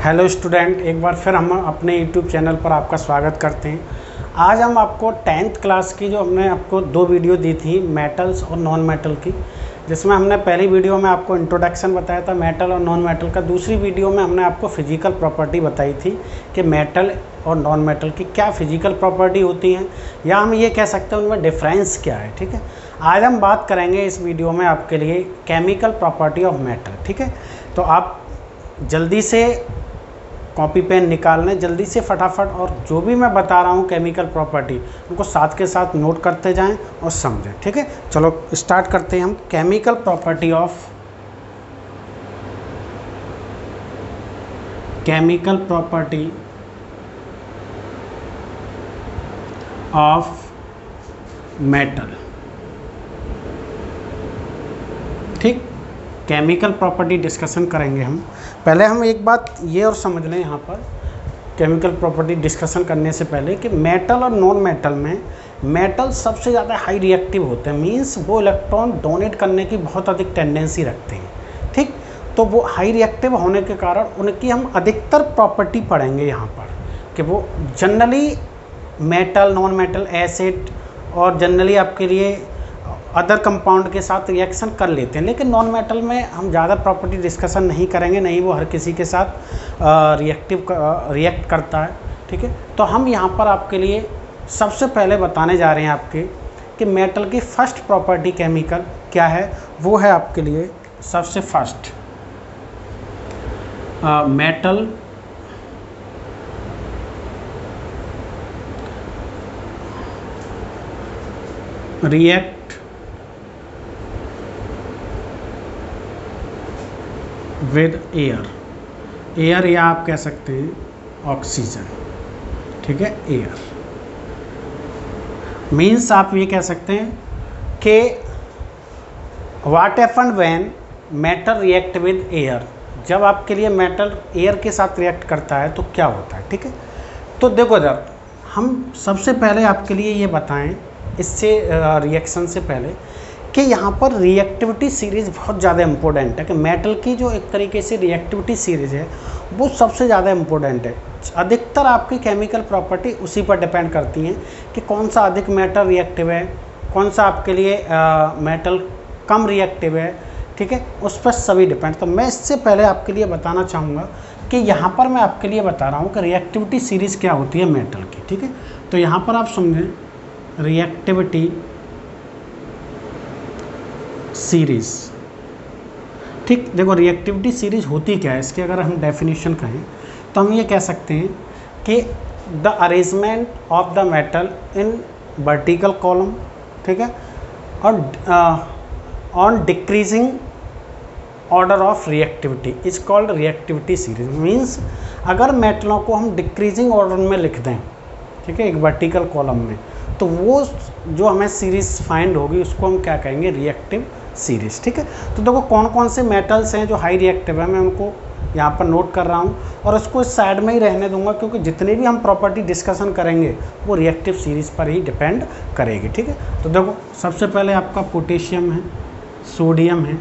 Hello student, एक बार फिर हम अपने यूट्यूब चैनल पर आपका स्वागत करते हैं। आज हम आपको 10th क्लास की जो हमने आपको 2 वीडियो दी थी मेटल्स और नॉन मेटल की, जिसमें हमने पहली वीडियो में आपको इंट्रोडक्शन बताया था मेटल और नॉन मेटल का। दूसरी वीडियो में हमने आपको फिजिकल प्रॉपर्टी बताई थी कि मेटल और नॉन मेटल की क्या फिजिकल प्रॉपर्टी होती हैं, या हम ये कह सकते हैं उनमें डिफरेंस क्या है। ठीक है, आज हम बात करेंगे इस वीडियो में आपके लिए केमिकल प्रॉपर्टी ऑफ मेटल। ठीक है, तो आप जल्दी से कॉपी पेन निकाल लें, जल्दी से फटाफट, और जो भी मैं बता रहा हूँ केमिकल प्रॉपर्टी उनको साथ के साथ नोट करते जाएं और समझें। ठीक है, चलो स्टार्ट करते हैं हम। Chemical property of metal. ठीक, केमिकल प्रॉपर्टी डिस्कशन करेंगे हम। पहले हम एक बात ये और समझ लें यहाँ पर, केमिकल प्रॉपर्टी डिस्कशन करने से पहले, कि मेटल और नॉन मेटल में मेटल सबसे ज़्यादा हाई रिएक्टिव होते हैं। मींस वो इलेक्ट्रॉन डोनेट करने की बहुत अधिक टेंडेंसी रखते हैं। ठीक, तो वो हाई रिएक्टिव होने के कारण उनकी हम अधिकतर प्रॉपर्टी पढ़ेंगे यहाँ पर, कि वो generally metal, non metal, acid और जनरली आपके लिए अदर कंपाउंड के साथ रिएक्शन कर लेते हैं। लेकिन नॉन मेटल में हम ज़्यादा प्रॉपर्टी डिस्कशन नहीं करेंगे, नहीं वो हर किसी के साथ रिएक्ट करता है। ठीक है, तो हम यहाँ पर आपके लिए सबसे पहले बताने जा रहे हैं आपके कि मेटल की फर्स्ट प्रॉपर्टी केमिकल क्या है। वो है आपके लिए सबसे first, metal react with air, या आप कह सकते हैं ऑक्सीजन। ठीक है, एयर मीन्स आप ये कह सकते हैं कि what happen when metal react with air. जब आपके लिए मेटल एयर के साथ रिएक्ट करता है तो क्या होता है। ठीक है, तो देखो जब हम सबसे पहले आपके लिए ये बताएं इससे रिएक्शन से पहले कि यहाँ पर रिएक्टिविटी सीरीज़ बहुत ज़्यादा इम्पोर्टेंट है। कि मेटल की जो एक तरीके से रिएक्टिविटी सीरीज़ है वो सबसे ज़्यादा इम्पोर्टेंट है। अधिकतर आपकी केमिकल प्रॉपर्टी उसी पर डिपेंड करती हैं कि कौन सा अधिक मेटल रिएक्टिव है, कौन सा आपके लिए मेटल कम रिएक्टिव है। ठीक है, उस पर सभी डिपेंड। तो मैं इससे पहले आपके लिए बताना चाहूँगा कि यहाँ पर मैं आपके लिए बता रहा हूँ कि रिएक्टिविटी सीरीज़ क्या होती है मेटल की। ठीक है, तो यहाँ पर आप समझें रिएक्टिविटी सीरीज़। ठीक, देखो रिएक्टिविटी सीरीज होती क्या है, इसकी अगर हम डेफिनेशन कहें तो हम ये कह सकते हैं कि the arrangement of the metal in vertical column. ठीक है, और on decreasing order of reactivity is called reactivity series. Means अगर मेटलों को हम डिक्रीजिंग ऑर्डर में लिख दें, ठीक है, एक वर्टिकल कॉलम में, तो वो जो हमें सीरीज़ फाइंड होगी उसको हम क्या कहेंगे, रिएक्टिव सीरीज़। ठीक है, तो देखो कौन कौन से मेटल्स हैं जो हाई रिएक्टिव है, मैं उनको यहाँ पर नोट कर रहा हूँ और उसको इस साइड में ही रहने दूंगा, क्योंकि जितने भी हम प्रॉपर्टी डिस्कशन करेंगे वो रिएक्टिव सीरीज़ पर ही डिपेंड करेगी। ठीक है, तो देखो सबसे पहले आपका पोटेशियम है, सोडियम है,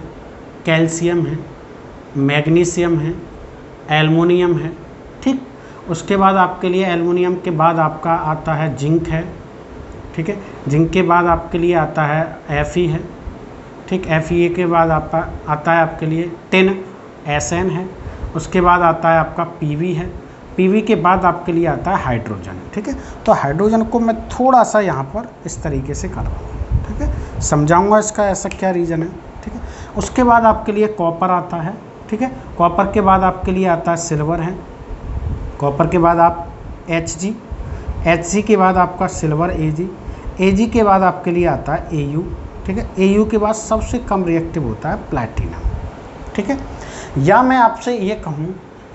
कैल्शियम है, मैग्नीशियम है, एल्युमिनियम है। ठीक, उसके बाद आपके लिए एल्युमिनियम के बाद आपका आता है जिंक है। ठीक है, जिंक के बाद आपके लिए आता है Fe है। ठीक, Fe के बाद आता है आपके लिए टिन, Sn है। उसके बाद आता है आपका Pv है। Pv के बाद आपके लिए आता है हाइड्रोजन। ठीक है, तो हाइड्रोजन को मैं थोड़ा सा यहाँ पर इस तरीके से कर रहा हूँ। ठीक है, समझाऊँगा इसका ऐसा क्या रीज़न है। ठीक है, उसके बाद आपके लिए कॉपर आता है। ठीक है, कॉपर के बाद आपके लिए आता है सिल्वर है। कॉपर के बाद आप Hg के बाद आपका सिल्वर Ag के बाद आपके लिए आता है Au। ठीक है, Au के बाद सबसे कम रिएक्टिव होता है प्लैटिनम। ठीक है, या मैं आपसे ये कहूँ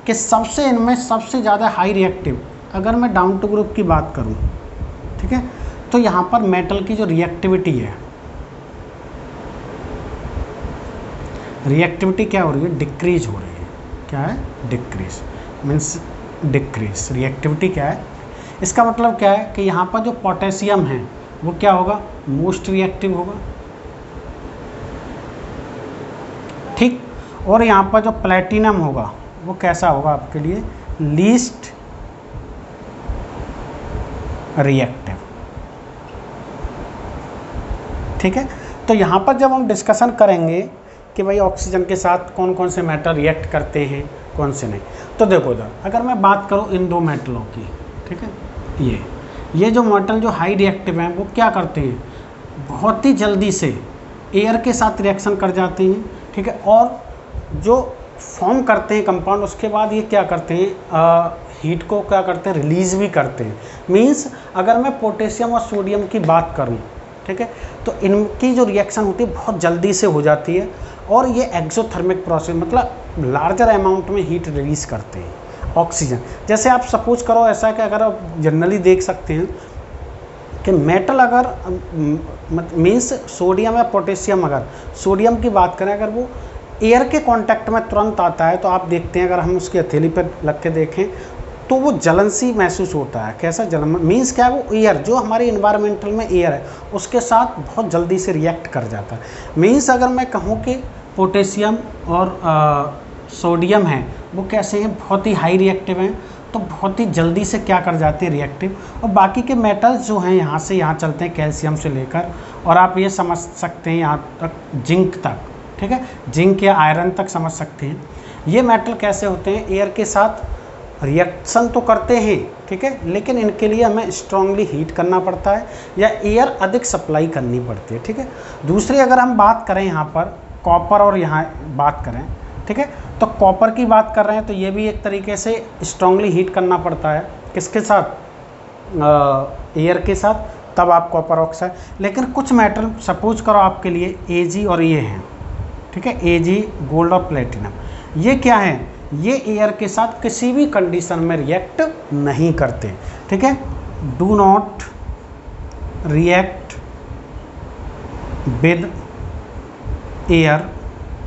कि सबसे इनमें सबसे ज़्यादा हाई रिएक्टिव, अगर मैं डाउन टू ग्रुप की बात करूँ, ठीक है, तो यहाँ पर मेटल की जो रिएक्टिविटी है, रिएक्टिविटी क्या हो रही है, डिक्रीज हो रही है। क्या है, डिक्रीज मीन्स डिक्रीज। रिएक्टिविटी क्या है, इसका मतलब क्या है कि यहाँ पर जो पोटेशियम है वो क्या होगा, मोस्ट रिएक्टिव होगा। ठीक, और यहाँ पर जो प्लैटिनम होगा वो कैसा होगा आपके लिए, लीस्ट रिएक्टिव। ठीक है, तो यहाँ पर जब हम डिस्कशन करेंगे कि भाई ऑक्सीजन के साथ कौन कौन से मेटल रिएक्ट करते हैं कौन से नहीं, तो देखो इधर अगर मैं बात करूँ इन दो मेटलों की, ठीक है, ये जो मेटल जो हाई रिएक्टिव हैं वो क्या करते हैं, बहुत ही जल्दी से एयर के साथ रिएक्शन कर जाते हैं। ठीक है, और जो फॉर्म करते हैं कंपाउंड, उसके बाद ये क्या करते हैं, हीट को क्या करते हैं, रिलीज़ भी करते हैं। मींस अगर मैं पोटेशियम और सोडियम की बात करूं, ठीक है, तो इनकी जो रिएक्शन होती है बहुत जल्दी से हो जाती है और ये एक्सोथर्मिक प्रोसेस, मतलब लार्जर अमाउंट में हीट रिलीज़ करते हैं ऑक्सीजन। जैसे आप सपोज करो ऐसा कि अगर आप जनरली देख सकते हैं कि मेटल अगर मीन्स सोडियम या पोटेशियम, अगर सोडियम की बात करें अगर वो एयर के कांटेक्ट में तुरंत आता है तो आप देखते हैं अगर हम उसकी हथेली पर लग के देखें तो वो जलन सी महसूस होता है। कैसा जलन, मीन्स क्या है, वो एयर जो हमारे इन्वायरमेंटल में एयर है उसके साथ बहुत जल्दी से रिएक्ट कर जाता है। मीन्स अगर मैं कहूँ कि पोटेशियम और सोडियम है वो कैसे हैं, बहुत ही हाई रिएक्टिव हैं, तो बहुत ही जल्दी से क्या कर जाते हैं, रिएक्टिव। और बाकी के मेटल्स जो हैं यहाँ से यहाँ चलते हैं, कैल्शियम से लेकर, और आप ये समझ सकते हैं यहाँ तक जिंक तक, ठीक है, जिंक या आयरन तक समझ सकते हैं। ये मेटल कैसे होते हैं, एयर के साथ रिएक्शन तो करते हैं, ठीक है, लेकिन इनके लिए हमें स्ट्रांगली हीट करना पड़ता है या एयर अधिक सप्लाई करनी पड़ती है। ठीक है, दूसरी अगर हम बात करें यहाँ पर कॉपर और यहाँ बात करें, ठीक है, तो कॉपर की बात कर रहे हैं तो ये भी एक तरीके से स्ट्रांगली हीट करना पड़ता है, किसके साथ, एयर के साथ, तब आप कॉपर ऑक्साइड। लेकिन कुछ मेटल सपोज करो आपके लिए Ag और ये हैं, ठीक है, Ag गोल्ड और प्लेटिनम, ये क्या है, ये एयर के साथ किसी भी कंडीशन में रिएक्ट नहीं करते। ठीक है, do not react with air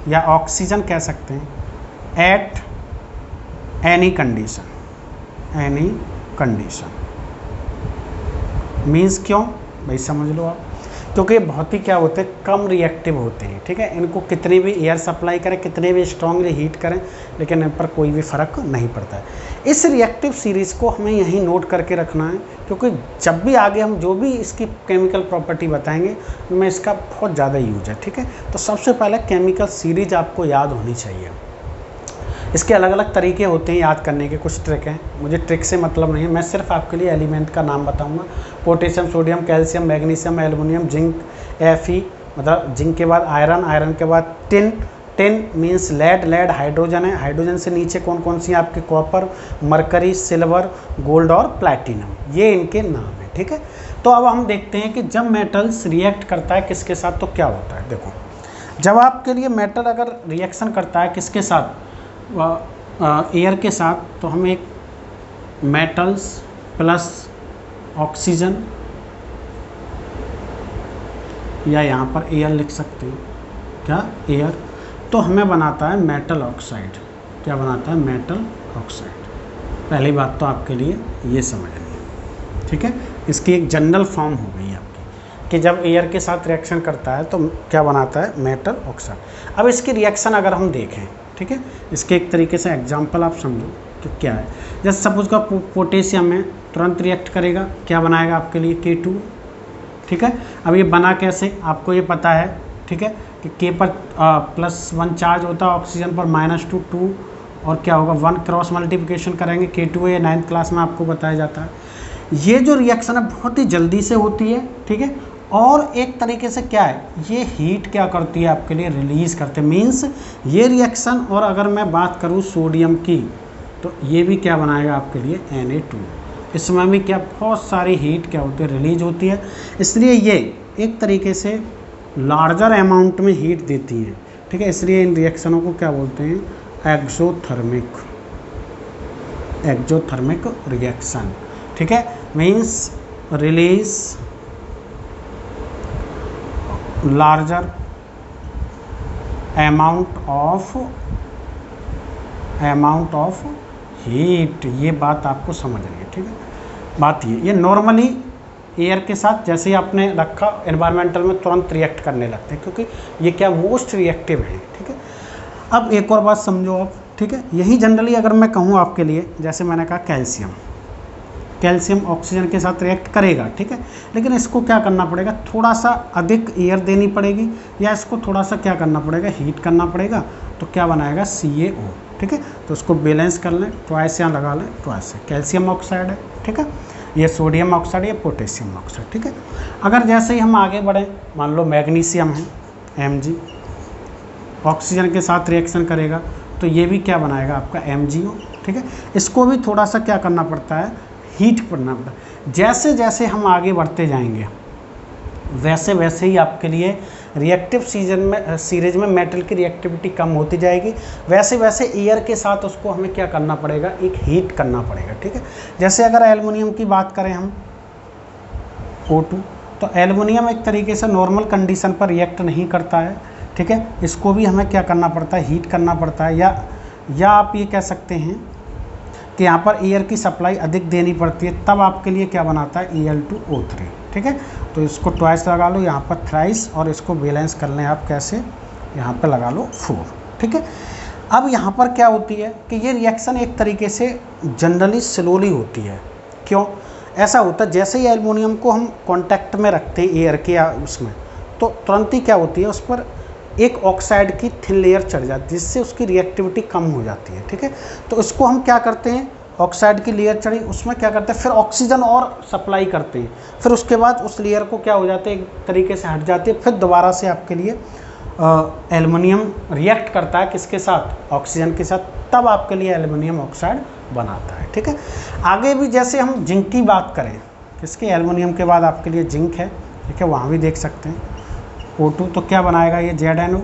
या ऑक्सीजन कह सकते हैं at any condition, any condition means क्यों भाई, समझ लो आप, क्योंकि बहुत ही क्या होते हैं, कम रिएक्टिव होते हैं। ठीक है, इनको कितनी भी एयर सप्लाई करें, कितने भी स्ट्रांगली हीट करें, लेकिन इन पर कोई भी फ़र्क नहीं पड़ता है। इस रिएक्टिव सीरीज़ को हमें यहीं नोट करके रखना है, क्योंकि जब भी आगे हम जो भी इसकी केमिकल प्रॉपर्टी बताएंगे उनमें इसका बहुत ज़्यादा यूज है। ठीक है, तो सबसे पहले केमिकल सीरीज आपको याद होनी चाहिए। इसके अलग अलग तरीके होते हैं याद करने के, कुछ ट्रिक हैं, मुझे ट्रिक से मतलब नहीं है, मैं सिर्फ आपके लिए एलिमेंट का नाम बताऊंगा। Potassium, sodium, calcium, magnesium, aluminium, zinc, Fe मतलब जिंक के बाद आयरन, आयरन के बाद tin, tin means lead, lead hydrogen है, हाइड्रोजन से नीचे कौन कौन सी आपके कॉपर, मरकरी, सिल्वर, गोल्ड और प्लैटिनम, ये इनके नाम है। ठीक है, तो अब हम देखते हैं कि जब मेटल्स रिएक्ट करता है किसके साथ तो क्या होता है। देखो, जब आपके लिए मेटल अगर रिएक्शन करता है किसके साथ, एयर के साथ, तो हम एक मेटल्स प्लस ऑक्सीजन या यहाँ पर एयर लिख सकते हैं, क्या, एयर, तो हमें बनाता है मेटल ऑक्साइड। क्या बनाता है, मेटल ऑक्साइड। पहली बात तो आपके लिए ये समझनी है। ठीक है, इसकी एक जनरल फॉर्म हो गई आपकी कि जब एयर के साथ रिएक्शन करता है तो क्या बनाता है, मेटल ऑक्साइड। अब इसकी रिएक्शन अगर हम देखें, ठीक है, इसके एक तरीके से एग्जांपल आप समझो कि क्या है। जैसे सपोज का पोटेशियम में तुरंत रिएक्ट करेगा, क्या बनाएगा आपके लिए, K2। ठीक है, अब ये बना कैसे, आपको ये पता है, ठीक है, कि K पर +1 चार्ज होता है, ऑक्सीजन पर -2 और क्या होगा, 1 क्रॉस मल्टीप्लिकेशन करेंगे, K2 है, 9th क्लास में आपको बताया जाता है। ये जो रिएक्शन है बहुत ही जल्दी से होती है। ठीक है, और एक तरीके से क्या है, ये हीट क्या करती है आपके लिए, रिलीज़ करते हैं। मीन्स ये रिएक्शन, और अगर मैं बात करूँ सोडियम की तो ये भी क्या बनाएगा आपके लिए, Na2। इसमें भी क्या बहुत सारी हीट क्या होती है, रिलीज होती है, इसलिए ये एक तरीके से लार्जर अमाउंट में हीट देती हैं। ठीक है, इसलिए इन रिएक्शनों को क्या बोलते हैं, एक्सोथर्मिक, एक्सोथर्मिक रिएक्शन। ठीक है, means release larger amount of heat, ये बात आपको समझनी है। ठीक है, बात ये नॉर्मली एयर के साथ जैसे ही आपने रखा एनवायरमेंटल में तुरंत रिएक्ट करने लगते हैं, क्योंकि ये क्या मोस्ट रिएक्टिव है। ठीक है, अब एक और बात समझो आप ठीक है। यही जनरली अगर मैं कहूँ आपके लिए, जैसे मैंने कहा कैल्शियम, कैल्शियम ऑक्सीजन के साथ रिएक्ट करेगा, ठीक है, लेकिन इसको क्या करना पड़ेगा, थोड़ा सा अधिक एयर देनी पड़ेगी या इसको थोड़ा सा क्या करना पड़ेगा, हीट करना पड़ेगा, तो क्या बनाएगा CaO, ठीक है। तो उसको बैलेंस कर लें, ट्वाइस यहाँ लगा लें, ट्वाइस कैल्शियम ऑक्साइड है, ठीक है, ये सोडियम ऑक्साइड, ये पोटेशियम ऑक्साइड, ठीक है। अगर जैसे ही हम आगे बढ़ें, मान लो मैग्नीशियम है Mg, ऑक्सीजन के साथ रिएक्शन करेगा तो ये भी क्या बनाएगा आपका MgO, ठीक है। इसको भी थोड़ा सा क्या करना पड़ता है, हीट करना पड़ता है। जैसे जैसे हम आगे बढ़ते जाएंगे वैसे वैसे ही आपके लिए रिएक्टिव सीरीज में मेटल की रिएक्टिविटी कम होती जाएगी, वैसे वैसे एयर के साथ उसको हमें क्या करना पड़ेगा, एक हीट करना पड़ेगा, ठीक है। जैसे अगर एल्युमिनियम की बात करें हम O2, तो एल्युमिनियम एक तरीके से नॉर्मल कंडीशन पर रिएक्ट नहीं करता है, ठीक है। इसको भी हमें क्या करना पड़ता है, हीट करना पड़ता है, या आप ये कह सकते हैं कि यहाँ पर एयर की सप्लाई अधिक देनी पड़ती है, तब आपके लिए क्या बनाता है Al2O3, ठीक है। तो इसको ट्वाइस लगा लो, यहाँ पर थ्राइस, और इसको बैलेंस कर लें आप कैसे, यहाँ पर लगा लो 4, ठीक है। अब यहाँ पर क्या होती है कि ये रिएक्शन एक तरीके से जनरली स्लोली होती है। क्यों ऐसा होता है, जैसे ही एल्युमिनियम को हम कांटेक्ट में रखते हैं एयर के या उसमें, तो तुरंत ही क्या होती है, उस पर एक ऑक्साइड की थिन लेयर चढ़ जाती है, जिससे उसकी रिएक्टिविटी कम हो जाती है, ठीक है। तो इसको हम क्या करते हैं, ऑक्साइड की लेयर चढ़ी, उसमें क्या करते हैं, फिर ऑक्सीजन और सप्लाई करते हैं, फिर उसके बाद उस लेयर को क्या हो जाते हैं, एक तरीके से हट जाती है, फिर दोबारा से आपके लिए एल्युमिनियम रिएक्ट करता है किसके साथ, ऑक्सीजन के साथ, तब आपके लिए एल्युमिनियम ऑक्साइड बनाता है, ठीक है। आगे भी जैसे हम जिंक की बात करें, किसके, एल्युमिनियम के बाद आपके लिए जिंक है, ठीक है, वहाँ भी देख सकते हैं O2, तो क्या बनाएगा ये ZnO,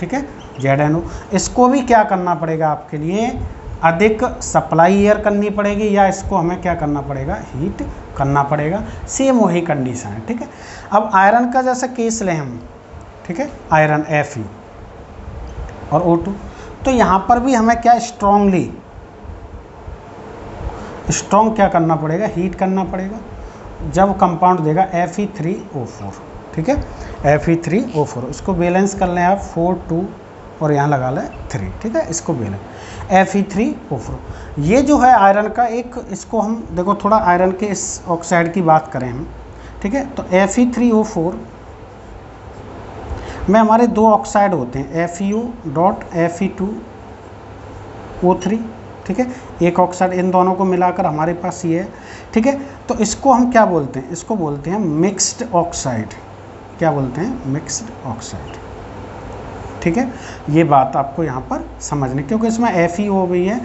ठीक है, ZnO। इसको भी क्या करना पड़ेगा आपके लिए, अधिक सप्लाई एयर करनी पड़ेगी, या इसको हमें क्या करना पड़ेगा, हीट करना पड़ेगा, सेम वही कंडीशन है, ठीक है। अब आयरन का जैसा केस लें हम, ठीक है, आयरन Fe और O2, तो यहाँ पर भी हमें क्या स्ट्रॉन्ग क्या करना पड़ेगा, हीट करना पड़ेगा, जब कंपाउंड देगा Fe3O4, ठीक है, Fe3O4, इसको बैलेंस कर लें आप 4 2 और यहाँ लगा लें 3, ठीक है, इसको बैलेंस Fe3O4। ये जो है आयरन का एक, इसको हम देखो थोड़ा आयरन के इस ऑक्साइड की बात करें हम, ठीक है, तो Fe3O4 में हमारे दो ऑक्साइड होते हैं, FeO.Fe2O3, ठीक है, एक ऑक्साइड, इन दोनों को मिलाकर हमारे पास ये है, ठीक है। तो इसको हम क्या बोलते हैं, इसको बोलते हैं मिक्स्ड ऑक्साइड, क्या बोलते हैं, मिक्स्ड ऑक्साइड, ठीक है। ये बात आपको यहाँ पर समझनी, क्योंकि इसमें FeO भी है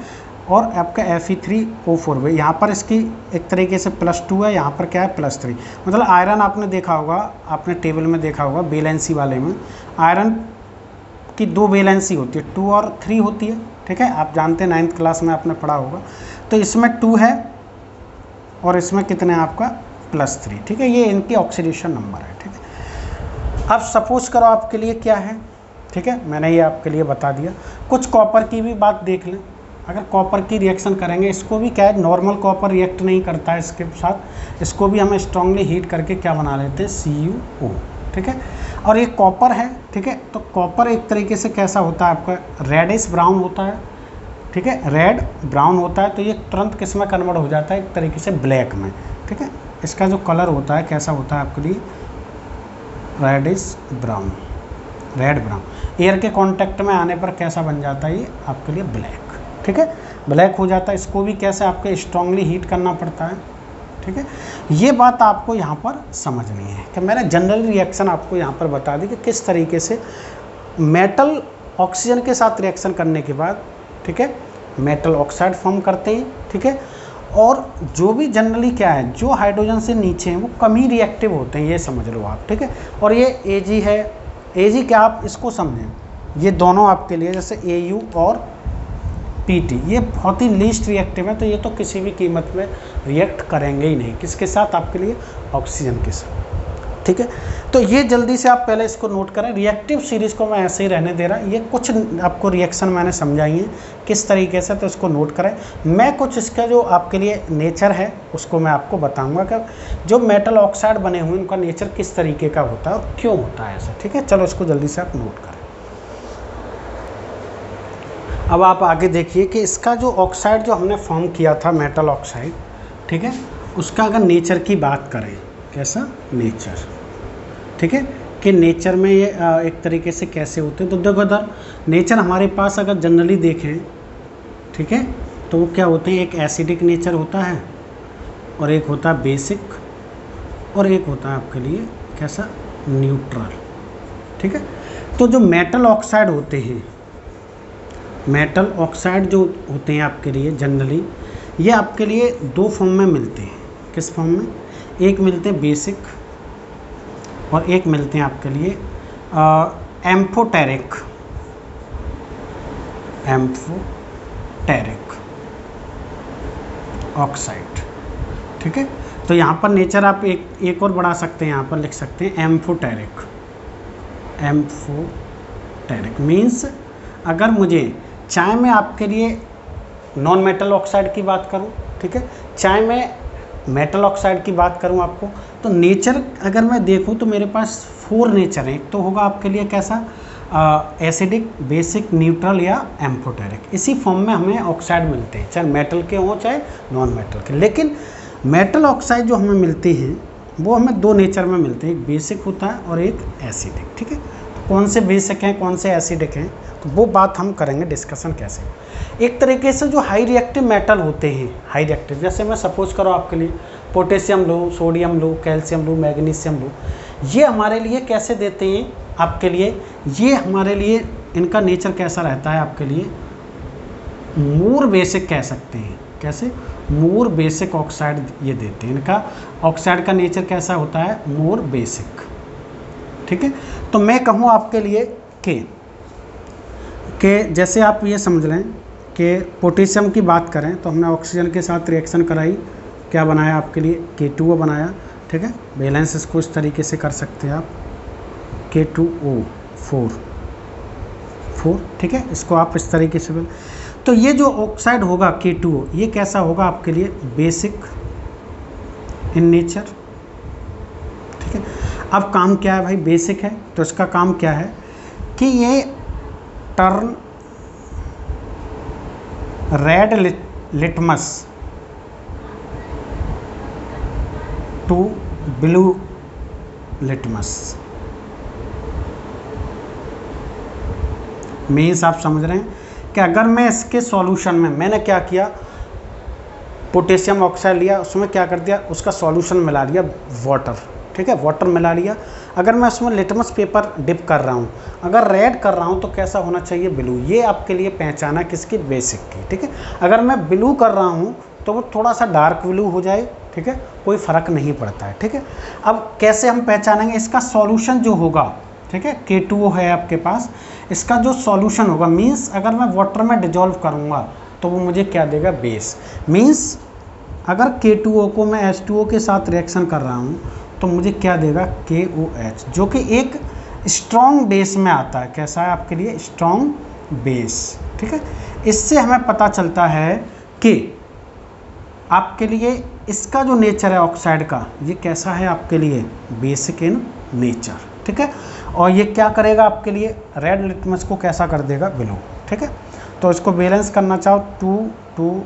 और आपका Fe3O4 भी, यहाँ पर इसकी एक तरीके से +2 है, यहाँ पर क्या है +3, मतलब आयरन आपने देखा होगा, आपने टेबल में देखा होगा वैलेंसी वाले में, आयरन की दो वैलेंसी होती है, 2 और 3 होती है, ठीक है, आप जानते हैं 9th क्लास में आपने पढ़ा होगा। तो इसमें 2 है और इसमें कितने हैं आपका +3, ठीक है, ये इनकी ऑक्सीडेशन नंबर है, ठीक है। अब सपोज करो आपके लिए क्या है, ठीक है, मैंने ये आपके लिए बता दिया। कुछ कॉपर की भी बात देख लें, अगर कॉपर की रिएक्शन करेंगे, इसको भी क्या है, नॉर्मल कॉपर रिएक्ट नहीं करता है इसके साथ, इसको भी हमें स्ट्रांगली हीट करके क्या बना लेते हैं, CuO, ठीक है। और ये कॉपर है, ठीक है, तो कॉपर एक तरीके से कैसा होता है आपका, रेडिश ब्राउन होता है, ठीक है, रेड ब्राउन होता है, तो ये तुरंत किस में कन्वर्ट हो जाता है, एक तरीके से ब्लैक में, ठीक है। इसका जो कलर होता है कैसा होता है आपके लिए, reddish brown, red brown, air के कांटेक्ट में आने पर कैसा बन जाता है ये आपके लिए ब्लैक, ठीक है, ब्लैक हो जाता है। इसको भी कैसे आपके स्ट्रांगली हीट करना पड़ता है, ठीक है। ये बात आपको यहाँ पर समझनी है कि मैंने जनरल रिएक्शन आपको यहाँ पर बता दी कि किस तरीके से मेटल ऑक्सीजन के साथ रिएक्शन करने के बाद, ठीक है, मेटल ऑक्साइड फॉर्म करते हैं, ठीक है। और जो भी जनरली क्या है, जो हाइड्रोजन से नीचे हैं वो कम ही रिएक्टिव होते हैं, ये समझ लो आप, ठीक है। और ये Ag है, Ag क्या, आप इसको समझें, ये दोनों आपके लिए जैसे Au और PT, ये बहुत ही लीस्ट रिएक्टिव है, तो ये तो किसी भी कीमत में रिएक्ट करेंगे ही नहीं, किसके साथ, आपके लिए ऑक्सीजन के साथ, ठीक है। तो ये जल्दी से आप पहले इसको नोट करें, रिएक्टिव सीरीज़ को मैं ऐसे ही रहने दे रहा, ये कुछ आपको रिएक्शन मैंने समझाई है किस तरीके से, तो इसको नोट करें। मैं कुछ इसका जो आपके लिए नेचर है उसको मैं आपको बताऊंगा कि जो मेटल ऑक्साइड बने हुए उनका नेचर किस तरीके का होता है और क्यों होता है ऐसा, ठीक है। चलो इसको जल्दी से आप नोट करें। अब आप आगे देखिए कि इसका जो ऑक्साइड जो हमने फॉर्म किया था मेटल ऑक्साइड, ठीक है, उसका अगर नेचर की बात करें, कैसा नेचर, ठीक है, कि नेचर में ये एक तरीके से कैसे होते हैं। तो देखो इधर नेचर हमारे पास अगर जनरली देखें, ठीक है, तो वो क्या होते हैं, एक एसिडिक नेचर होता है और एक होता है बेसिक और एक होता है आपके लिए कैसा न्यूट्रल, ठीक है। तो जो मेटल ऑक्साइड होते हैं, मेटल ऑक्साइड जो होते हैं आपके लिए जनरली, ये आपके लिए दो फॉर्म में मिलते हैं। किस फॉर्म में? एक मिलते हैं बेसिक और एक मिलते हैं आपके लिए एम्फोटेरिक, एम्फोटेरिक ऑक्साइड, ठीक है। तो यहाँ पर नेचर आप एक और बढ़ा सकते हैं, यहाँ पर लिख सकते हैं एम्फोटेरिक। एम्फोटेरिक मीन्स अगर मुझे चाहे मैं आपके लिए नॉन मेटल ऑक्साइड की बात करूं, ठीक है, चाहे मैं मेटल ऑक्साइड की बात करूं आपको, तो नेचर अगर मैं देखूं तो मेरे पास 4 नेचर हैं। एक तो होगा आपके लिए कैसा एसिडिक, बेसिक, न्यूट्रल या एम्फोटेरिक। इसी फॉर्म में हमें ऑक्साइड मिलते हैं, चाहे मेटल के हों चाहे नॉन मेटल के। लेकिन मेटल ऑक्साइड जो हमें मिलते हैं वो हमें 2 नेचर में मिलते हैं, एक बेसिक होता है और एक एसिडिक, ठीक है। तो कौन से बेसिक हैं कौन से एसिडिक हैं, तो वो बात हम करेंगे डिस्कशन कैसे। एक तरीके से जो हाई रिएक्टिव मेटल होते हैं, हाई रिएक्टिव, जैसे मैं सपोज करो आपके लिए पोटेशियम लो, सोडियम लो, कैल्शियम लो, मैग्नीशियम लो, ये हमारे लिए कैसे देते हैं आपके लिए, ये हमारे लिए इनका नेचर कैसा रहता है आपके लिए, मोर बेसिक कह सकते हैं। कैसे? मोर बेसिक ऑक्साइड ये देते हैं। इनका ऑक्साइड का नेचर कैसा होता है, मोर बेसिक, ठीक है। तो मैं कहूँ आपके लिए कि जैसे आप ये समझ लें कि पोटेशियम की बात करें तो हमने ऑक्सीजन के साथ रिएक्शन कराई, क्या बनाया आपके लिए, K2O बनाया, ठीक है। बैलेंस इसको इस तरीके से कर सकते हैं आप, K2O4, ठीक है, इसको आप इस तरीके से तो ये जो ऑक्साइड होगा K2O, ये कैसा होगा आपके लिए, बेसिक इन नेचर, ठीक है। अब काम क्या है भाई, बेसिक है तो इसका काम क्या है कि ये turn red litmus to blue litmus. Means आप समझ रहे हैं कि अगर मैं इसके सॉल्यूशन में, मैंने क्या किया, पोटेशियम ऑक्साइड लिया, उसमें क्या कर दिया, उसका सॉल्यूशन मिला लिया वाटर, ठीक है, वाटर मिला लिया। अगर मैं उसमें लिटमस पेपर डिप कर रहा हूँ, अगर रेड कर रहा हूँ तो कैसा होना चाहिए, ब्लू। ये आपके लिए पहचाना किसकी, बेसिक की, ठीक है। अगर मैं ब्लू कर रहा हूँ तो वो थोड़ा सा डार्क ब्लू हो जाए, ठीक है, कोई फ़र्क नहीं पड़ता है, ठीक है। अब कैसे हम पहचानेंगे, इसका सॉल्यूशन जो होगा, ठीक है, K2O है आपके पास, इसका जो सॉल्यूशन होगा, मीन्स अगर मैं वाटर में डिजॉल्व करूँगा तो वो मुझे क्या देगा, बेस। मीन्स अगर K2O को मैं H2O के साथ रिएक्शन कर रहा हूँ तो मुझे क्या देगा, KOH, जो कि एक स्ट्रॉन्ग बेस में आता है। कैसा है आपके लिए, स्ट्रॉन्ग बेस, ठीक है। इससे हमें पता चलता है कि आपके लिए इसका जो नेचर है ऑक्साइड का, ये कैसा है आपके लिए, बेसिक इन नेचर, ठीक है। और ये क्या करेगा आपके लिए, रेड लिटमस को कैसा कर देगा, ब्लू, ठीक है। तो इसको बैलेंस करना चाहो 2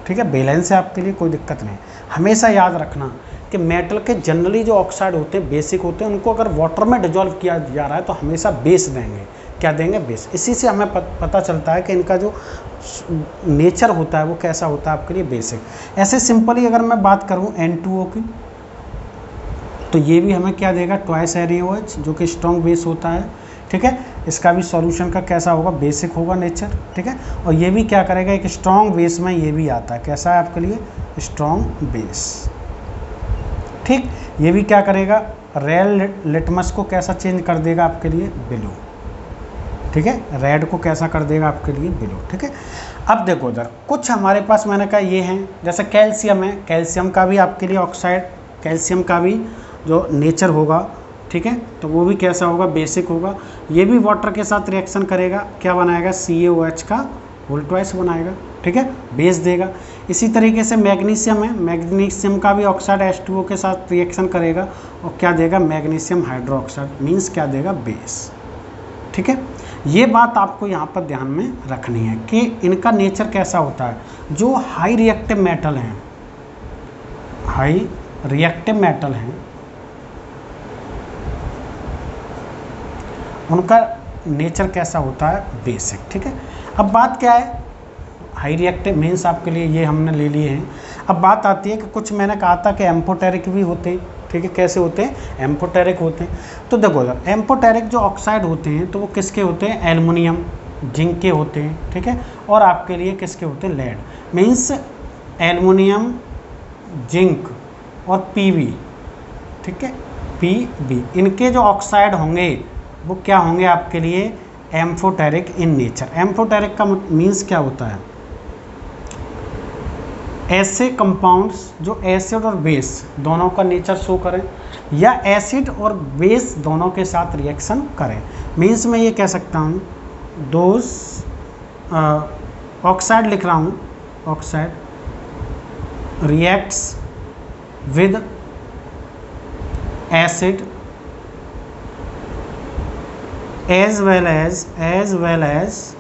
ठीक है, बैलेंस है आपके लिए, कोई दिक्कत नहीं। हमेशा याद रखना कि मेटल के जनरली जो ऑक्साइड होते हैं, बेसिक होते हैं, उनको अगर वाटर में डिजॉल्व किया जा रहा है तो हमेशा बेस देंगे। क्या देंगे, बेस। इसी से हमें पता चलता है कि इनका जो नेचर होता है वो कैसा होता है आपके लिए, बेसिक। ऐसे सिंपली अगर मैं बात करूं N2O की, तो ये भी हमें क्या देगा, ट्वाइस NaOH, जो कि स्ट्रॉन्ग बेस होता है, ठीक है। इसका भी सॉल्यूशन का कैसा होगा, बेसिक होगा नेचर, ठीक है। और ये भी क्या करेगा, एक स्ट्रॉन्ग बेस में ये भी आता है, कैसा है आपके लिए, स्ट्रॉन्ग बेस, ठीक। ये भी क्या करेगा, रेड लिटमस को कैसा चेंज कर देगा आपके लिए, ब्लू, ठीक है। रेड को कैसा कर देगा आपके लिए, ब्लू, ठीक है। अब देखो उधर कुछ हमारे पास, मैंने कहा ये हैं, जैसे कैल्शियम है, कैल्शियम का भी आपके लिए ऑक्साइड, कैल्शियम का भी जो नेचर होगा, ठीक है, तो वो भी कैसा होगा, बेसिक होगा। ये भी वाटर के साथ रिएक्शन करेगा, क्या बनाएगा, CaOH का होल ट्वाइस बनाएगा, ठीक है, बेस देगा। इसी तरीके से मैग्नीशियम है, मैग्नीशियम का भी ऑक्साइड H2O के साथ रिएक्शन करेगा और क्या देगा, मैग्नीशियम हाइड्रोक्साइड, मीन्स क्या देगा, बेस, ठीक है। ये बात आपको यहाँ पर ध्यान में रखनी है कि इनका नेचर कैसा होता है। जो हाई रिएक्टिव मेटल हैं, हाई रिएक्टिव मेटल हैं, उनका नेचर कैसा होता है, बेसिक। ठीक है, अब बात क्या है, हाई रिएक्टिव मीन्स आपके लिए ये हमने ले लिए हैं। अब बात आती है कि कुछ मैंने कहा था कि एम्फोटेरिक भी होते हैं। ठीक है, कैसे होते हैं, एम्फोटेरिक होते हैं। तो देखो अगर एम्फोटेरिक जो ऑक्साइड होते हैं तो वो किसके होते हैं, एल्युमिनियम जिंक के होते हैं। ठीक है, और आपके लिए किसके होते हैं, लेड। मीन्स एल्युमिनियम, जिंक और पीवी, ठीक है, पीबी, इनके जो ऑक्साइड होंगे वो क्या होंगे आपके लिए, एम्फोटेरिक इन नेचर। एम्फोटेरिक का मीन्स क्या होता है, ऐसे कंपाउंड्स जो एसिड और बेस दोनों का नेचर शो करें या एसिड और बेस दोनों के साथ रिएक्शन करें। मीन्स मैं ये कह सकता हूँ दोज ऑक्साइड लिख रहा हूँ, oxide reacts with acid as well as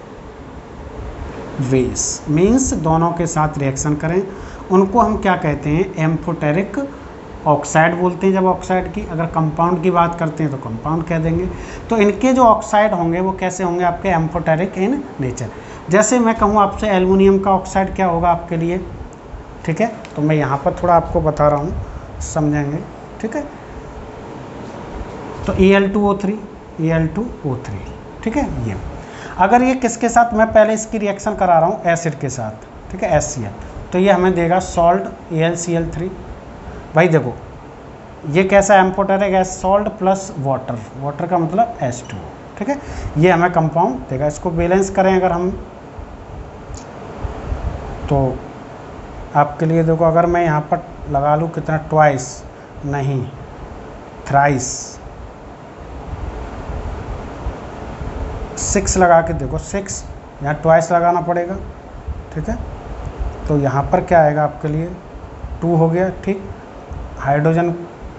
base. Means दोनों के साथ रिएक्शन करें, उनको हम क्या कहते हैं, एम्फोटेरिक ऑक्साइड बोलते हैं। जब ऑक्साइड की अगर कंपाउंड की बात करते हैं तो कंपाउंड कह देंगे। तो इनके जो ऑक्साइड होंगे वो कैसे होंगे आपके, एम्फोटेरिक इन नेचर। जैसे मैं कहूँ आपसे एल्युमिनियम का ऑक्साइड क्या होगा आपके लिए, ठीक है, तो मैं यहाँ पर थोड़ा आपको बता रहा हूँ, समझेंगे। ठीक है, तो Al2O3, ठीक है। ये अगर ये किसके साथ, मैं पहले इसकी रिएक्शन करा रहा हूँ एसिड के साथ, ठीक है, HCl, तो ये हमें देगा सॉल्ट AlCl3। भाई देखो ये कैसा एम्फोटेरिक है, सॉल्ट प्लस वाटर, वाटर का मतलब H2, ठीक है, ये हमें कंपाउंड देगा। इसको बैलेंस करें अगर हम, तो आपके लिए देखो अगर मैं यहाँ पर लगा लूँ कितना, ट्वाइस नहीं थ्राइस, 6 लगा के देखो, 6 यहाँ ट्वाइस लगाना पड़ेगा। ठीक है, तो यहाँ पर क्या आएगा आपके लिए, 2 हो गया। ठीक, हाइड्रोजन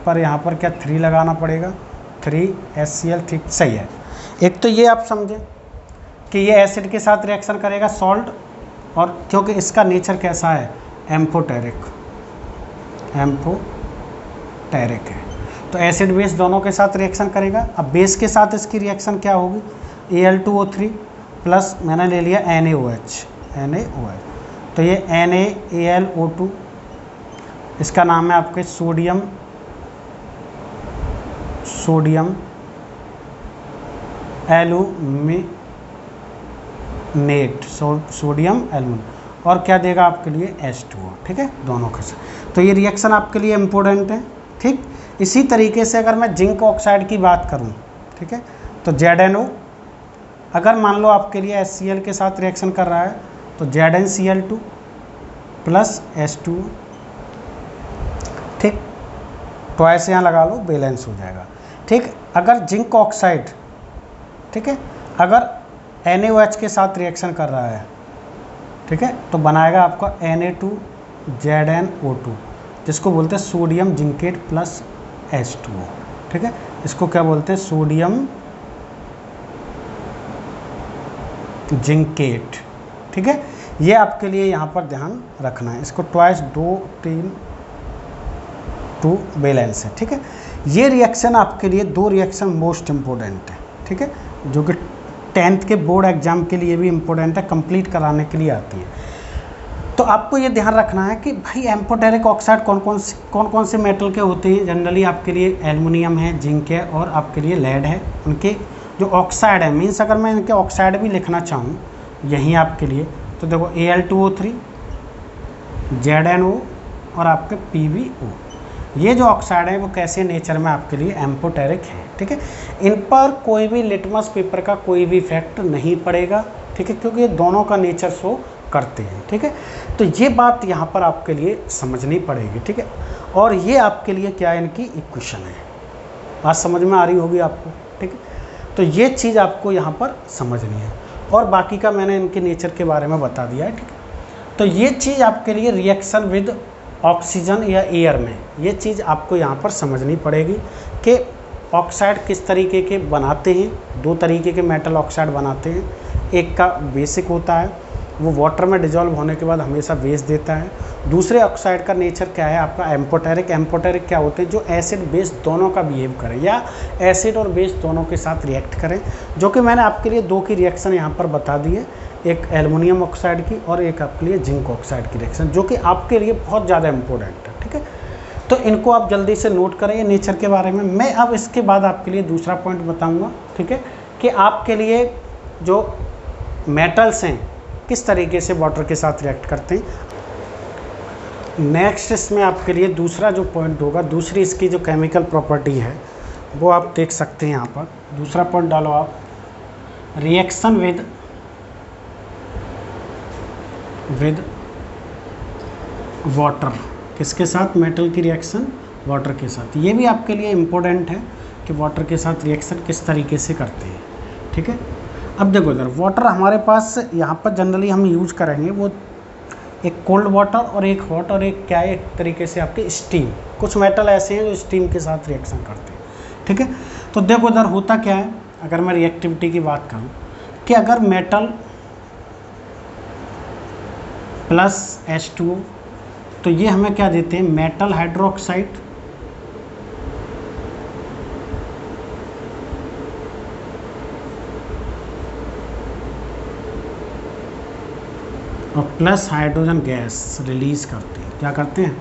पर यहाँ पर क्या 3 लगाना पड़ेगा, 3 HCl। ठीक, सही है। एक तो ये आप समझें कि ये एसिड के साथ रिएक्शन करेगा सॉल्ट, और क्योंकि इसका नेचर कैसा है, एम्फोटेरिक है, तो एसिड बेस दोनों के साथ रिएक्शन करेगा। अब बेस के साथ इसकी रिएक्शन क्या होगी, Al2O3 प्लस मैंने ले लिया NaOH, तो ये NaAlO2, इसका नाम है आपके सोडियम एल्यूमिनेट, सोडियम एल्यूमिनेट, और क्या देगा आपके लिए H2O। ठीक है, दोनों के साथ। तो ये रिएक्शन आपके लिए इम्पोर्टेंट है। ठीक, इसी तरीके से अगर मैं जिंक ऑक्साइड की बात करूं, ठीक है, तो ZnO अगर मान लो आपके लिए HCl के साथ रिएक्शन कर रहा है तो ZnCl2 प्लस H2, ठीक, ट्वाइस यहाँ लगा लो, बैलेंस हो जाएगा। ठीक, अगर जिंक ऑक्साइड, ठीक है, अगर NaOH के साथ रिएक्शन कर रहा है, ठीक है, तो बनाएगा आपका Na2ZnO2, जिसको बोलते हैं सोडियम जिंकेट प्लस H2O। ठीक है, इसको क्या बोलते हैं, सोडियम जिंकेट। ठीक है, ये आपके लिए यहाँ पर ध्यान रखना है। इसको ट्वाइस 2 3 2 बैलेंस है। ठीक है, ये रिएक्शन आपके लिए 2 रिएक्शन मोस्ट इम्पोर्टेंट है। ठीक है, जो कि 10th के बोर्ड एग्जाम के लिए भी इम्पोर्टेंट है, कंप्लीट कराने के लिए आती है। तो आपको ये ध्यान रखना है कि भाई एम्फोटेरिक ऑक्साइड कौन कौन से मेटल के होते हैं। जनरली आपके लिए एल्युमिनियम है, जिंक है और आपके लिए लेड है। उनके जो ऑक्साइड है, मीन्स अगर मैं इनके ऑक्साइड भी लिखना चाहूँ यहीं आपके लिए, तो देखो Al2O3, ZnO और आपके PbO, ये जो ऑक्साइड है वो कैसे नेचर में आपके लिए एम्फोटेरिक है। ठीक है, इन पर कोई भी लिटमस पेपर का कोई भी इफेक्ट नहीं पड़ेगा। ठीक है, क्योंकि ये दोनों का नेचर शो करते हैं। ठीक है, तो ये बात यहाँ पर आपके लिए समझनी पड़ेगी। ठीक है, और ये आपके लिए क्या है, इनकी इक्वेशन है। बात समझ में आ रही होगी आपको। ठीक है, तो ये चीज़ आपको यहाँ पर समझनी है, और बाकी का मैंने इनके नेचर के बारे में बता दिया है। ठीक है, तो ये चीज़ आपके लिए रिएक्शन विद ऑक्सीजन या एयर में, ये चीज़ आपको यहाँ पर समझनी पड़ेगी कि ऑक्साइड किस तरीके के बनाते हैं, दो तरीके के मेटल ऑक्साइड बनाते हैं। एक का बेसिक होता है, वो वाटर में डिजॉल्व होने के बाद हमेशा बेस देता है। दूसरे ऑक्साइड का नेचर क्या है आपका एम्फोटेरिक। एम्फोटेरिक क्या होते हैं, जो एसिड बेस दोनों का बिहेव करें या एसिड और बेस दोनों के साथ रिएक्ट करें, जो कि मैंने आपके लिए दो की रिएक्शन यहाँ पर बता दी है, एक एल्युमिनियम ऑक्साइड की और एक आपके लिए जिंक ऑक्साइड की रिएक्शन, जो कि आपके लिए बहुत ज़्यादा इंपॉर्टेंट है। ठीक है, तो इनको आप जल्दी से नोट करें ये नेचर के बारे में। मैं अब इसके बाद आपके लिए दूसरा पॉइंट बताऊँगा, ठीक है, कि आपके लिए जो मेटल्स हैं किस तरीके से वाटर के साथ रिएक्ट करते हैं। नेक्स्ट इसमें आपके लिए दूसरा जो पॉइंट होगा, दूसरी इसकी जो केमिकल प्रॉपर्टी है वो आप देख सकते हैं यहाँ पर। दूसरा पॉइंट डालो आप, रिएक्शन विद वाटर। किसके साथ, मेटल की रिएक्शन वाटर के साथ। ये भी आपके लिए इम्पोर्टेंट है कि वाटर के साथ रिएक्शन किस तरीके से करते हैं। ठीक है, अब देखो इधर वाटर हमारे पास यहाँ पर जनरली हम यूज करेंगे वो एक कोल्ड वाटर और एक हॉट और एक क्या है, एक तरीके से आपके स्टीम। कुछ मेटल ऐसे हैं जो स्टीम के साथ रिएक्शन करते हैं। ठीक है, तो देखो इधर होता क्या है, अगर मैं रिएक्टिविटी की बात करूँ कि अगर मेटल प्लस H2O, तो ये हमें क्या देते हैं, मेटल हाइड्रोक्साइड और प्लस हाइड्रोजन गैस रिलीज़ करते हैं। क्या करते हैं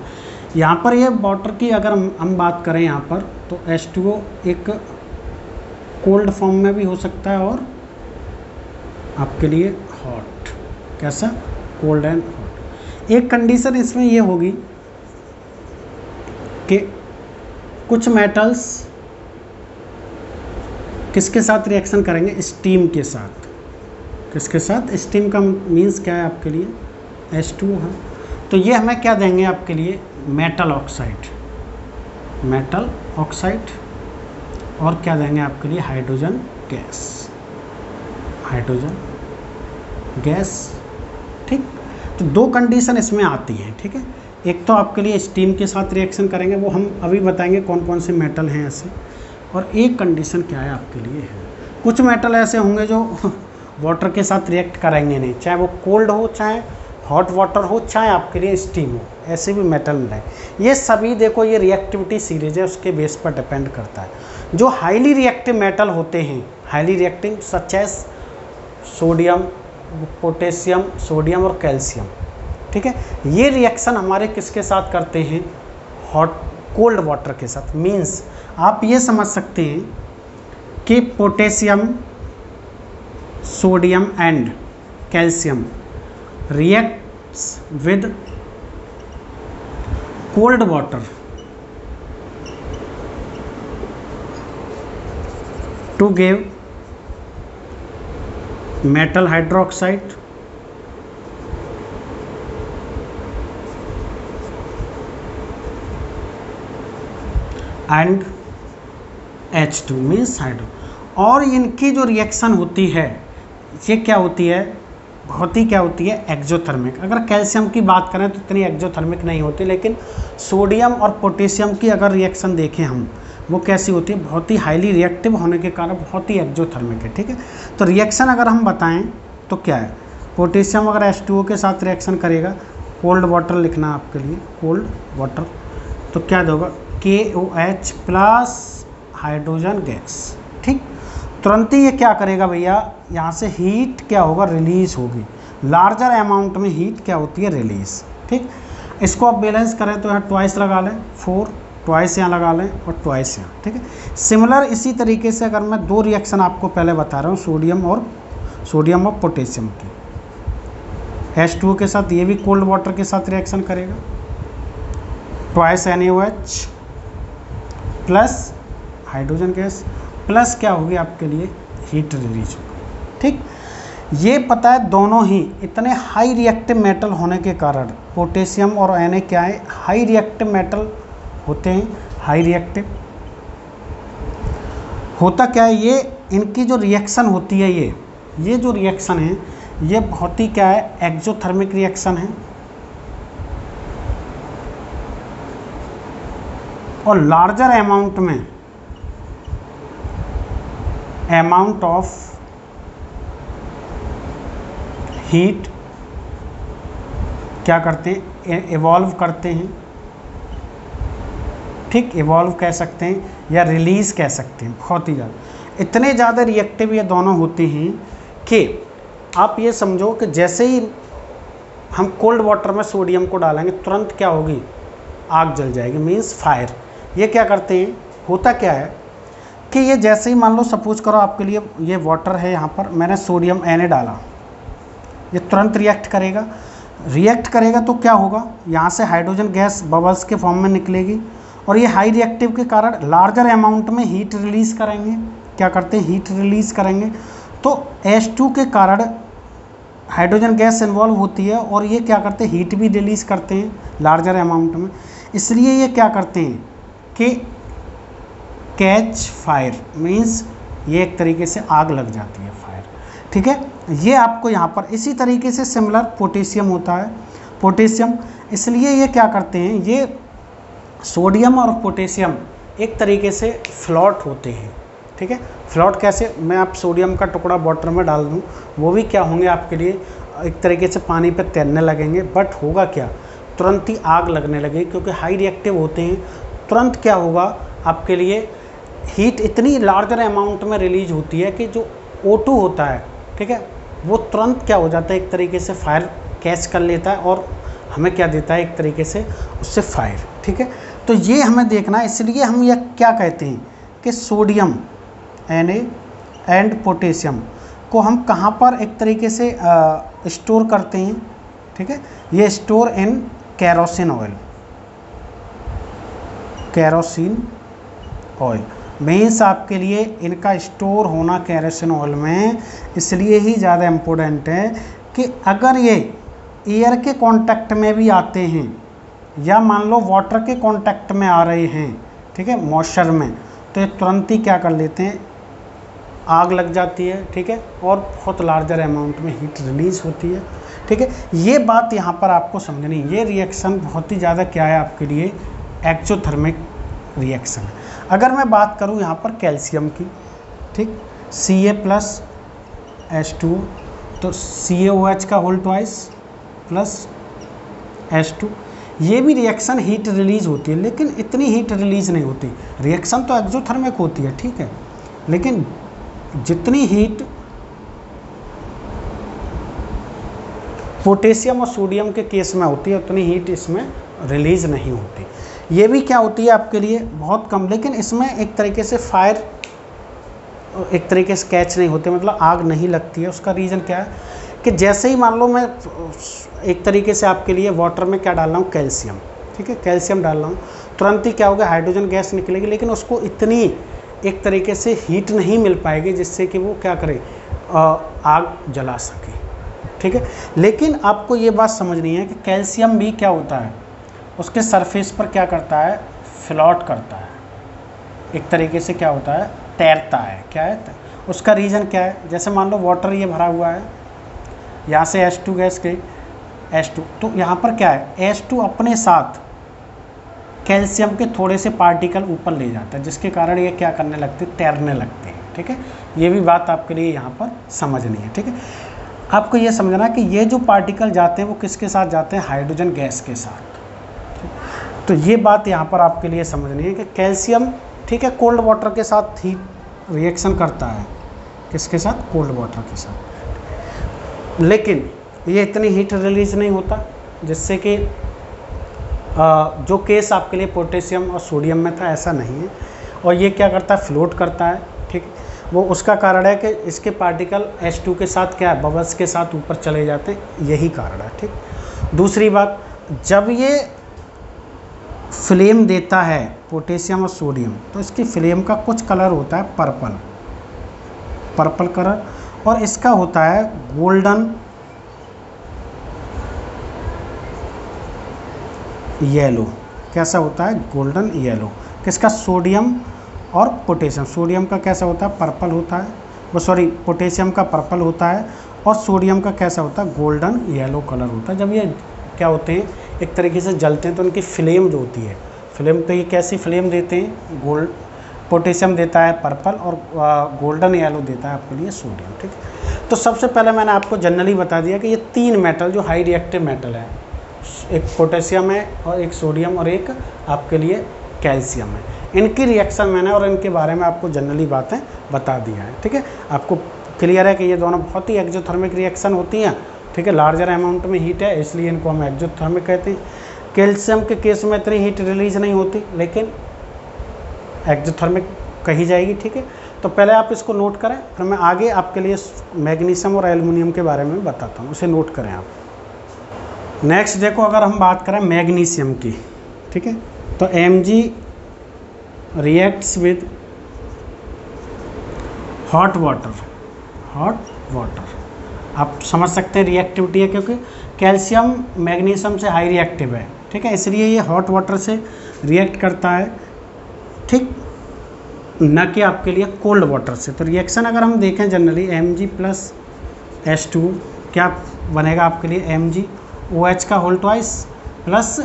यहाँ पर, ये वाटर की अगर हम बात करें यहाँ पर, तो H2O एक कोल्ड फॉर्म में भी हो सकता है और आपके लिए हॉट, कैसा, कोल्ड एंड हॉट। एक कंडीशन इसमें ये होगी कि कुछ मेटल्स किसके साथ रिएक्शन करेंगे, स्टीम के साथ। किसके साथ, स्टीम का मीन्स क्या है आपके लिए, H2O है। तो ये हमें क्या देंगे आपके लिए, मेटल ऑक्साइड, मेटल ऑक्साइड, और क्या देंगे आपके लिए, हाइड्रोजन गैस, हाइड्रोजन गैस। ठीक, तो दो कंडीशन इसमें आती हैं। ठीक है, एक तो आपके लिए स्टीम के साथ रिएक्शन करेंगे, वो हम अभी बताएंगे कौन कौन से मेटल हैं ऐसे, और एक कंडीशन क्या है आपके लिए है, कुछ मेटल ऐसे होंगे जो वाटर के साथ रिएक्ट करेंगे नहीं, चाहे वो कोल्ड हो, चाहे हॉट वाटर हो, चाहे आपके लिए स्टीम हो, ऐसे भी मेटल है। ये सभी देखो, ये रिएक्टिविटी सीरीज है, उसके बेस पर डिपेंड करता है। जो हाईली रिएक्टिव मेटल होते हैं, highly reactive such as sodium, potassium, sodium और कैल्शियम। ठीक है, ये रिएक्शन हमारे किसके साथ करते हैं, हॉट कोल्ड वाटर के साथ। मीन्स आप ये समझ सकते हैं कि potassium, sodium and calcium reacts with cold water to give metal hydroxide and H2 means hydro. और इनकी जो रिएक्शन होती है ये क्या होती है, बहुत ही क्या होती है, एक्जोथर्मिक। अगर कैल्शियम की बात करें तो इतनी एक्जोथर्मिक नहीं होती, लेकिन सोडियम और पोटेशियम की अगर रिएक्शन देखें हम, वो कैसी होती है, बहुत ही हाईली रिएक्टिव होने के कारण बहुत ही एक्जोथर्मिक है। ठीक है, तो रिएक्शन अगर हम बताएं तो क्या है, पोटेशियम अगर H2O के साथ रिएक्शन करेगा, कोल्ड वाटर लिखना आपके लिए, कोल्ड वाटर, तो क्या देगा, KOH प्लस हाइड्रोजन गैस। ठीक, तुरंत ही ये क्या करेगा भैया, यहाँ से हीट क्या होगा, रिलीज होगी, लार्जर अमाउंट में हीट क्या होती है, रिलीज। ठीक, इसको आप बैलेंस करें तो यहाँ ट्वाइस लगा लें, 4 ट्वाइस यहाँ लगा लें और ट्वाइस यहाँ। ठीक है, सिमिलर इसी तरीके से अगर मैं दो रिएक्शन आपको पहले बता रहा हूँ, सोडियम और पोटेशियम की, H2O के साथ ये भी कोल्ड वाटर के साथ रिएक्शन करेगा, twice NaOH plus hydrogen gas, plus क्या होगी आपके लिए, हीट रिलीज होगी। ठीक, ये पता है दोनों ही इतने हाई रिएक्टिव मेटल होने के कारण, पोटेशियम और Na क्या है, हाई रिएक्टिव मेटल होते हैं। हाई रिएक्टिव होता क्या है, ये इनकी जो रिएक्शन होती है, ये जो रिएक्शन है ये बहुत ही क्या है, एक्जोथर्मिक रिएक्शन है, और लार्जर अमाउंट में अमाउंट ऑफ हीट क्या करते हैं, इवॉल्व करते हैं, ठीक, इवॉल्व कह सकते हैं या रिलीज कह सकते हैं। बहुत ही ज़्यादा, इतने ज़्यादा रिएक्टिव ये दोनों होते हैं कि आप ये समझो कि जैसे ही हम कोल्ड वाटर में सोडियम को डालेंगे तुरंत क्या होगी, आग जल जाएगी, मीन्स फायर। ये क्या करते हैं, होता क्या है कि ये जैसे ही मान लो सपोज करो आपके लिए ये वाटर है, यहाँ पर मैंने सोडियम Na डाला, ये तुरंत रिएक्ट करेगा। रिएक्ट करेगा तो क्या होगा, यहाँ से हाइड्रोजन गैस बबल्स के फॉर्म में निकलेगी और ये हाई रिएक्टिव के कारण लार्जर अमाउंट में हीट रिलीज करेंगे। क्या करते हैं, हीट रिलीज करेंगे। तो H2 के कारण हाइड्रोजन गैस इन्वॉल्व होती है और ये क्या करते हैं, हीट भी रिलीज करते हैं लार्जर अमाउंट में। इसलिए ये क्या करते हैं कि कैच फायर, मीन्स ये एक तरीके से आग लग जाती है, फायर। ठीक है, ये आपको यहाँ पर इसी तरीके से सिमिलर पोटेशियम होता है, पोटेशियम। इसलिए ये क्या करते हैं, ये सोडियम और पोटेशियम एक तरीके से फ्लोट होते हैं। ठीक है, फ्लोट कैसे, मैं आप सोडियम का टुकड़ा वाटर में डाल दूं, वो भी क्या होंगे आपके लिए एक तरीके से पानी पे तैरने लगेंगे, बट होगा क्या, तुरंत ही आग लगने लगेगी, क्योंकि हाई रिएक्टिव होते हैं। तुरंत क्या होगा आपके लिए, हीट इतनी लार्जर अमाउंट में रिलीज होती है कि जो O2 होता है, ठीक है, वो तुरंत क्या हो जाता है, एक तरीके से फायर कैच कर लेता है और हमें क्या देता है, एक तरीके से उससे फायर। ठीक है, तो ये हमें देखना है। इसलिए हम यह क्या कहते हैं कि सोडियम Na एंड पोटेशियम को हम कहाँ पर एक तरीके से स्टोर करते हैं। ठीक है, ये store in kerosene oil, kerosene oil means आपके लिए इनका स्टोर होना केरोसिन ऑयल में इसलिए ही ज़्यादा इम्पोर्टेंट है कि अगर ये एयर के कांटेक्ट में भी आते हैं या मान लो वाटर के कांटेक्ट में आ रहे हैं, ठीक है, मॉइस्चर में, तो ये तुरंत ही क्या कर लेते हैं, आग लग जाती है। ठीक है, और बहुत लार्जर अमाउंट में हीट रिलीज होती है। ठीक है, ये बात यहाँ पर आपको समझनी है। ये रिएक्शन बहुत ही ज़्यादा क्या है आपके लिए, एक्सोथर्मिक रिएक्शन है। अगर मैं बात करूँ यहाँ पर कैल्शियम की, ठीक, Ca+H2, तो CaOH का होल ट्वाइस प्लस H2, ये भी रिएक्शन हीट रिलीज होती है, लेकिन इतनी हीट रिलीज नहीं होती। रिएक्शन तो एक्सोथर्मिक होती है, ठीक है, लेकिन जितनी हीट पोटेशियम और सोडियम के केस में होती है उतनी हीट इसमें रिलीज नहीं होती। ये भी क्या होती है आपके लिए, बहुत कम, लेकिन इसमें एक तरीके से फायर एक तरीके से कैच नहीं होते, मतलब आग नहीं लगती है। उसका रीज़न क्या है कि जैसे ही मान लो मैं एक तरीके से आपके लिए वाटर में क्या डाल रहा हूँ, कैल्शियम, ठीक है, कैल्शियम डाल रहा हूँ, तुरंत ही क्या होगा, हाइड्रोजन गैस निकलेगी, लेकिन उसको इतनी एक तरीके से हीट नहीं मिल पाएगी जिससे कि वो क्या करे, आग जला सके। ठीक है, लेकिन आपको ये बात समझनी है कि कैल्शियम भी क्या होता है, उसके सरफेस पर क्या करता है, फ्लोट करता है, एक तरीके से क्या होता है, तैरता है। क्या है, उसका रीज़न क्या है, जैसे मान लो वाटर ये भरा हुआ है, यहाँ से H2 गैस गई, H2, तो यहाँ पर क्या है, H2 अपने साथ कैल्शियम के थोड़े से पार्टिकल ऊपर ले जाता है, जिसके कारण ये क्या करने लगते हैं, तैरने लगते हैं। ठीक है, ये भी बात आपके लिए यहाँ पर समझनी है। ठीक है, आपको ये समझना है कि ये जो पार्टिकल जाते हैं वो किसके साथ जाते हैं, हाइड्रोजन गैस के साथ। तो ये बात यहाँ पर आपके लिए समझनी है कि कैल्शियम, ठीक है, कोल्ड वाटर के साथ ही रिएक्शन करता है, किसके साथ, कोल्ड वाटर के साथ, लेकिन ये इतनी हीट रिलीज नहीं होता, जिससे कि जो केस आपके लिए पोटेशियम और सोडियम में था ऐसा नहीं है। और ये क्या करता है, फ्लोट करता है। ठीक, वो उसका कारण है कि इसके पार्टिकल H2 के साथ क्या है, बबल्स के साथ ऊपर चले जाते हैं, यही कारण है। ठीक, दूसरी बात, जब ये फ्लेम देता है पोटेशियम और सोडियम, तो इसकी फ्लेम का कुछ कलर होता है पर्पल, पर्पल कलर, और इसका होता है गोल्डन येलो। कैसा होता है, गोल्डन येलो। किसका, सोडियम और पोटेशियम। सोडियम का कैसा होता है, पर्पल होता है, वो सॉरी पोटेशियम का पर्पल होता है, और सोडियम का कैसा होता है, गोल्डन येलो कलर होता है। जब ये क्या होते हैं, एक तरीके से जलते हैं, तो उनकी फ्लेम जो होती है, फ्लेम, तो ये कैसी फ्लेम देते हैं, पोटेशियम देता है पर्पल, और गोल्डन येलो देता है आपके लिए सोडियम। ठीक है, तो सबसे पहले मैंने आपको जनरली बता दिया कि ये 3 मेटल जो हाई रिएक्टिव मेटल है, एक पोटेशियम है और एक सोडियम और एक आपके लिए कैल्शियम है, इनकी रिएक्शन मैंने और इनके बारे में आपको जनरली बातें बता दिया है। ठीक है, आपको क्लियर है कि ये दोनों बहुत ही एक्जोथर्मिक रिएक्शन होती हैं। ठीक है, लार्जर अमाउंट में हीट है इसलिए इनको हम एक्जोथर्मिक कहते हैं। कैल्शियम के केस में इतनी हीट रिलीज नहीं होती लेकिन एक्जोथर्मिक कही जाएगी। ठीक है, तो पहले आप इसको नोट करें, फिर मैं आगे आपके लिए मैग्नीशियम और एल्युमिनियम के बारे में बताता हूँ, उसे नोट करें आप। नेक्स्ट देखो, अगर हम बात करें मैग्नीशियम की, ठीक है, तो Mg reacts with hot water. आप समझ सकते हैं रिएक्टिविटी है, क्योंकि कैल्शियम मैग्नीशियम से हाई रिएक्टिव है। ठीक है, इसलिए ये हॉट वाटर से रिएक्ट करता है, ठीक, न कि आपके लिए कोल्ड वाटर से। तो रिएक्शन अगर हम देखें जनरली Mg प्लस H2 क्या बनेगा आपके लिए, MgOH का होल ट्वाइस प्लस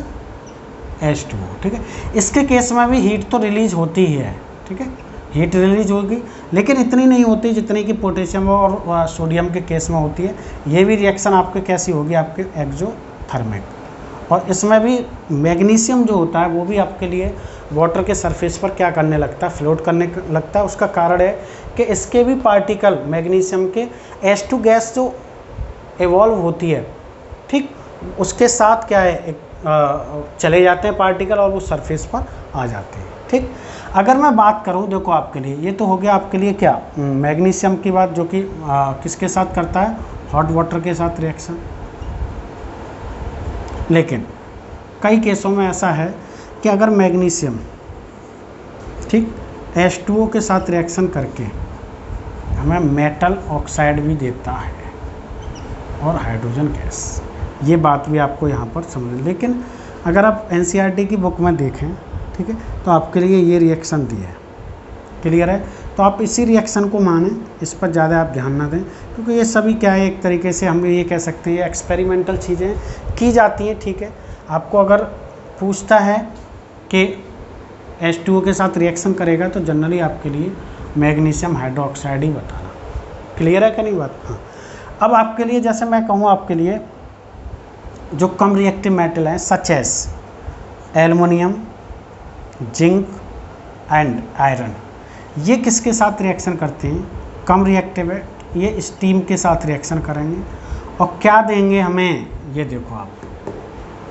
H2O। ठीक है, इसके केस में भी हीट तो रिलीज होती ही है। ठीक है, हीट रिलीज होगी लेकिन इतनी नहीं होती जितनी कि पोटेशियम और सोडियम के केस में होती है। ये भी रिएक्शन आपके कैसी होगी, आपके एक्जोथर्मिक। और इसमें भी मैग्नीशियम जो होता है वो भी आपके लिए वाटर के सरफेस पर क्या करने लगता है, फ्लोट करने लगता है। उसका कारण है कि इसके भी पार्टिकल मैग्नीशियम के H2 गैस जो इवॉल्व होती है, ठीक, उसके साथ क्या है, एक चले जाते हैं पार्टिकल और वो सरफेस पर आ जाते हैं। ठीक, अगर मैं बात करूं, देखो आपके लिए ये तो हो गया आपके लिए क्या, मैग्नीशियम की बात, जो कि किसके साथ करता है, हॉट वाटर के साथ रिएक्शन। लेकिन कई केसों में ऐसा है कि अगर मैग्नीशियम, ठीक, H2O के साथ रिएक्शन करके हमें मेटल ऑक्साइड भी देता है और हाइड्रोजन गैस, ये बात भी आपको यहाँ पर समझ। लेकिन अगर आप NCERT की बुक में देखें, ठीक है, तो आपके लिए ये रिएक्शन दी है, क्लियर है, तो आप इसी रिएक्शन को मानें, इस पर ज़्यादा आप ध्यान ना दें, क्योंकि ये सभी क्या है, एक तरीके से हम ये कह सकते हैं एक्सपेरिमेंटल चीज़ें की जाती हैं। ठीक है, आपको अगर पूछता है कि H2O के साथ रिएक्शन करेगा तो जनरली आपके लिए मैग्नीशियम हाइड्रोक्साइड ही बताना। क्लियर है कि नहीं बात। हाँ, अब आपके लिए जैसे मैं कहूँ, आपके लिए जो कम रिएक्टिव मेटल हैं such as aluminium, zinc and iron, ये किसके साथ रिएक्शन करते हैं, कम रिएक्टिव है, ये स्टीम के साथ रिएक्शन करेंगे और क्या देंगे हमें, ये देखो आप,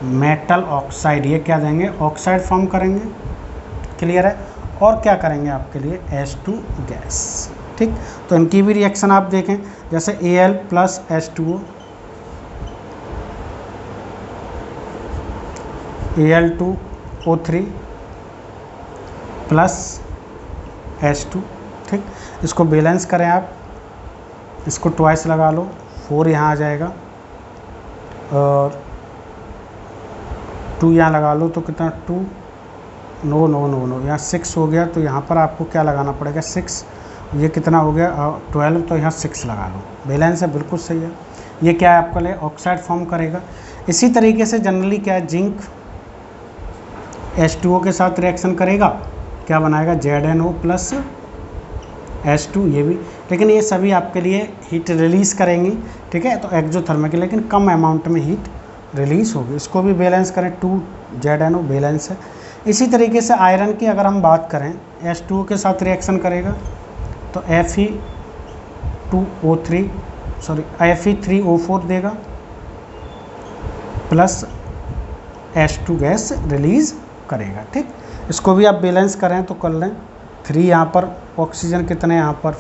मेटल ऑक्साइड, ये क्या देंगे, ऑक्साइड फॉर्म करेंगे। क्लियर है, और क्या करेंगे आपके लिए, H2 गैस। ठीक, तो इनकी भी रिएक्शन आप देखें, जैसे Al plus H2O, Al2O3 plus H2। ठीक, इसको बैलेंस करें आप, इसको ट्वाइस लगा लो, 4 यहाँ आ जाएगा और 2 यहाँ लगा लो, तो कितना 2, नो नो नो नो, यहाँ 6 हो गया, तो यहाँ पर आपको क्या लगाना पड़ेगा 6, ये कितना हो गया 12, तो यहाँ 6 लगा लो, बैलेंस है, बिल्कुल सही है। ये क्या है आपके लिए, ऑक्साइड फॉर्म करेगा। इसी तरीके से जनरली क्या है, जिंक H2O के साथ रिएक्शन करेगा, क्या बनाएगा, ZnO प्लस H2, ये भी, लेकिन ये सभी आपके लिए हीट रिलीज़ करेंगी। ठीक है, तो एक्जोथर्मिक, लेकिन कम अमाउंट में हीट रिलीज़ होगी। इसको भी बैलेंस करें, 2 ZnO बैलेंस है। इसी तरीके से आयरन की अगर हम बात करें, H2O के साथ रिएक्शन करेगा तो Fe3O4 देगा प्लस H2 गैस रिलीज़ करेगा। ठीक, इसको भी आप बैलेंस करें तो कर लें, 3 यहाँ पर ऑक्सीजन कितने, यहाँ पर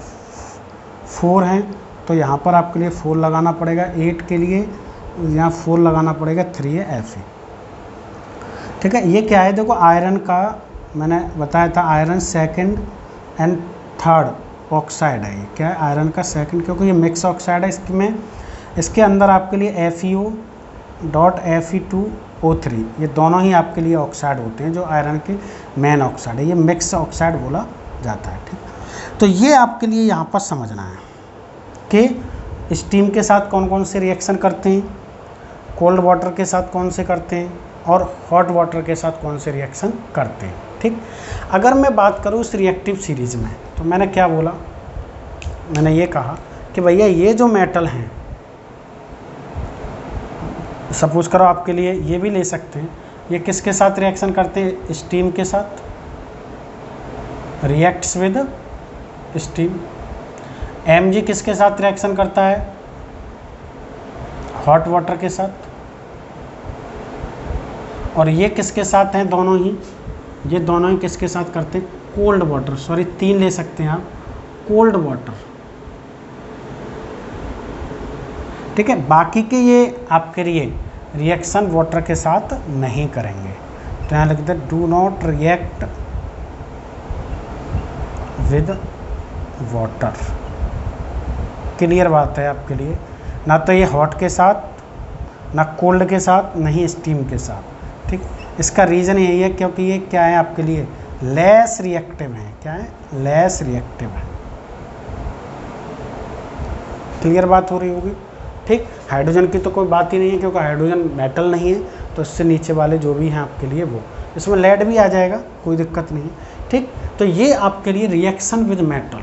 4 हैं, तो यहाँ पर आपके लिए 4 लगाना पड़ेगा, 8 के लिए यहाँ 4 लगाना पड़ेगा, 3 है Fe। ठीक है, ये क्या है, देखो आयरन का मैंने बताया था, iron second and third oxide है। ये क्या है, आयरन का सेकंड, क्योंकि ये मिक्स ऑक्साइड है, इसके अंदर आपके लिए FeO.Fe2O3, ये दोनों ही आपके लिए ऑक्साइड होते हैं, जो आयरन के मेन ऑक्साइड है, ये मिक्स ऑक्साइड बोला जाता है। ठीक, तो ये आपके लिए यहाँ पर समझना है कि स्टीम के साथ कौन कौन से रिएक्शन करते हैं, कोल्ड वाटर के साथ कौन से करते हैं और हॉट वाटर के साथ कौन से रिएक्शन करते हैं। ठीक। अगर मैं बात करूँ इस रिएक्टिव सीरीज में, तो मैंने क्या बोला, मैंने ये कहा कि भैया ये जो मेटल हैं, सपोज करो आपके लिए ये भी ले सकते हैं, ये किसके साथ रिएक्शन करते हैं, स्टीम के साथ, रिएक्ट्स विद स्टीम। Mg किसके साथ रिएक्शन करता है, हॉट वाटर के साथ। और ये किसके साथ हैं, दोनों ही, ये दोनों ही किसके साथ करते हैं, कोल्ड वाटर, सॉरी 3 ले सकते हैं आप, कोल्ड वाटर, ठीक है। बाकी के ये आपके लिए रिएक्शन वाटर के साथ नहीं करेंगे, तो यहाँ लिख they do not react with water. Clear बात है आपके लिए, ना तो ये हॉट के साथ, ना कोल्ड के साथ, नहीं स्टीम के साथ, ठीक। इसका रीज़न यही है क्योंकि ये क्या है आपके लिए, लेस रिएक्टिव है। क्या है, लेस रिएक्टिव है। क्लियर बात हो रही होगी, ठीक। हाइड्रोजन की तो कोई बात ही नहीं है क्योंकि हाइड्रोजन मेटल नहीं है, तो इससे नीचे वाले जो भी हैं आपके लिए वो, इसमें लेड भी आ जाएगा, कोई दिक्कत नहीं है, ठीक। तो ये आपके लिए रिएक्शन विद मेटल,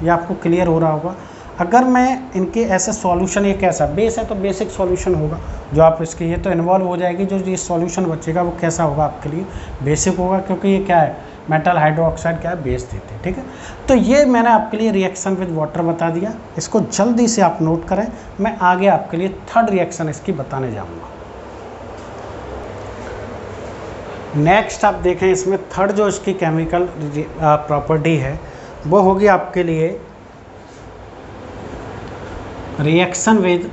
ये आपको क्लियर हो रहा होगा। अगर मैं इनके ऐसे सॉल्यूशन, ये कैसा बेस है तो बेसिक सॉल्यूशन होगा जो आप इसके, ये तो इन्वॉल्व हो जाएगी, जो ये सॉल्यूशन बचेगा वो कैसा होगा आपके लिए, बेसिक होगा, क्योंकि ये क्या है, मेटल हाइड्रोक्साइड क्या है, बेस देते हैं, ठीक है। तो ये मैंने आपके लिए रिएक्शन विद वाटर बता दिया, इसको जल्दी से आप नोट करें। मैं आगे आपके लिए थर्ड रिएक्शन इसकी बताने जाऊँगा। नेक्स्ट आप देखें, इसमें थर्ड जो इसकी केमिकल प्रॉपर्टी है वो होगी आपके लिए रिएक्शन विद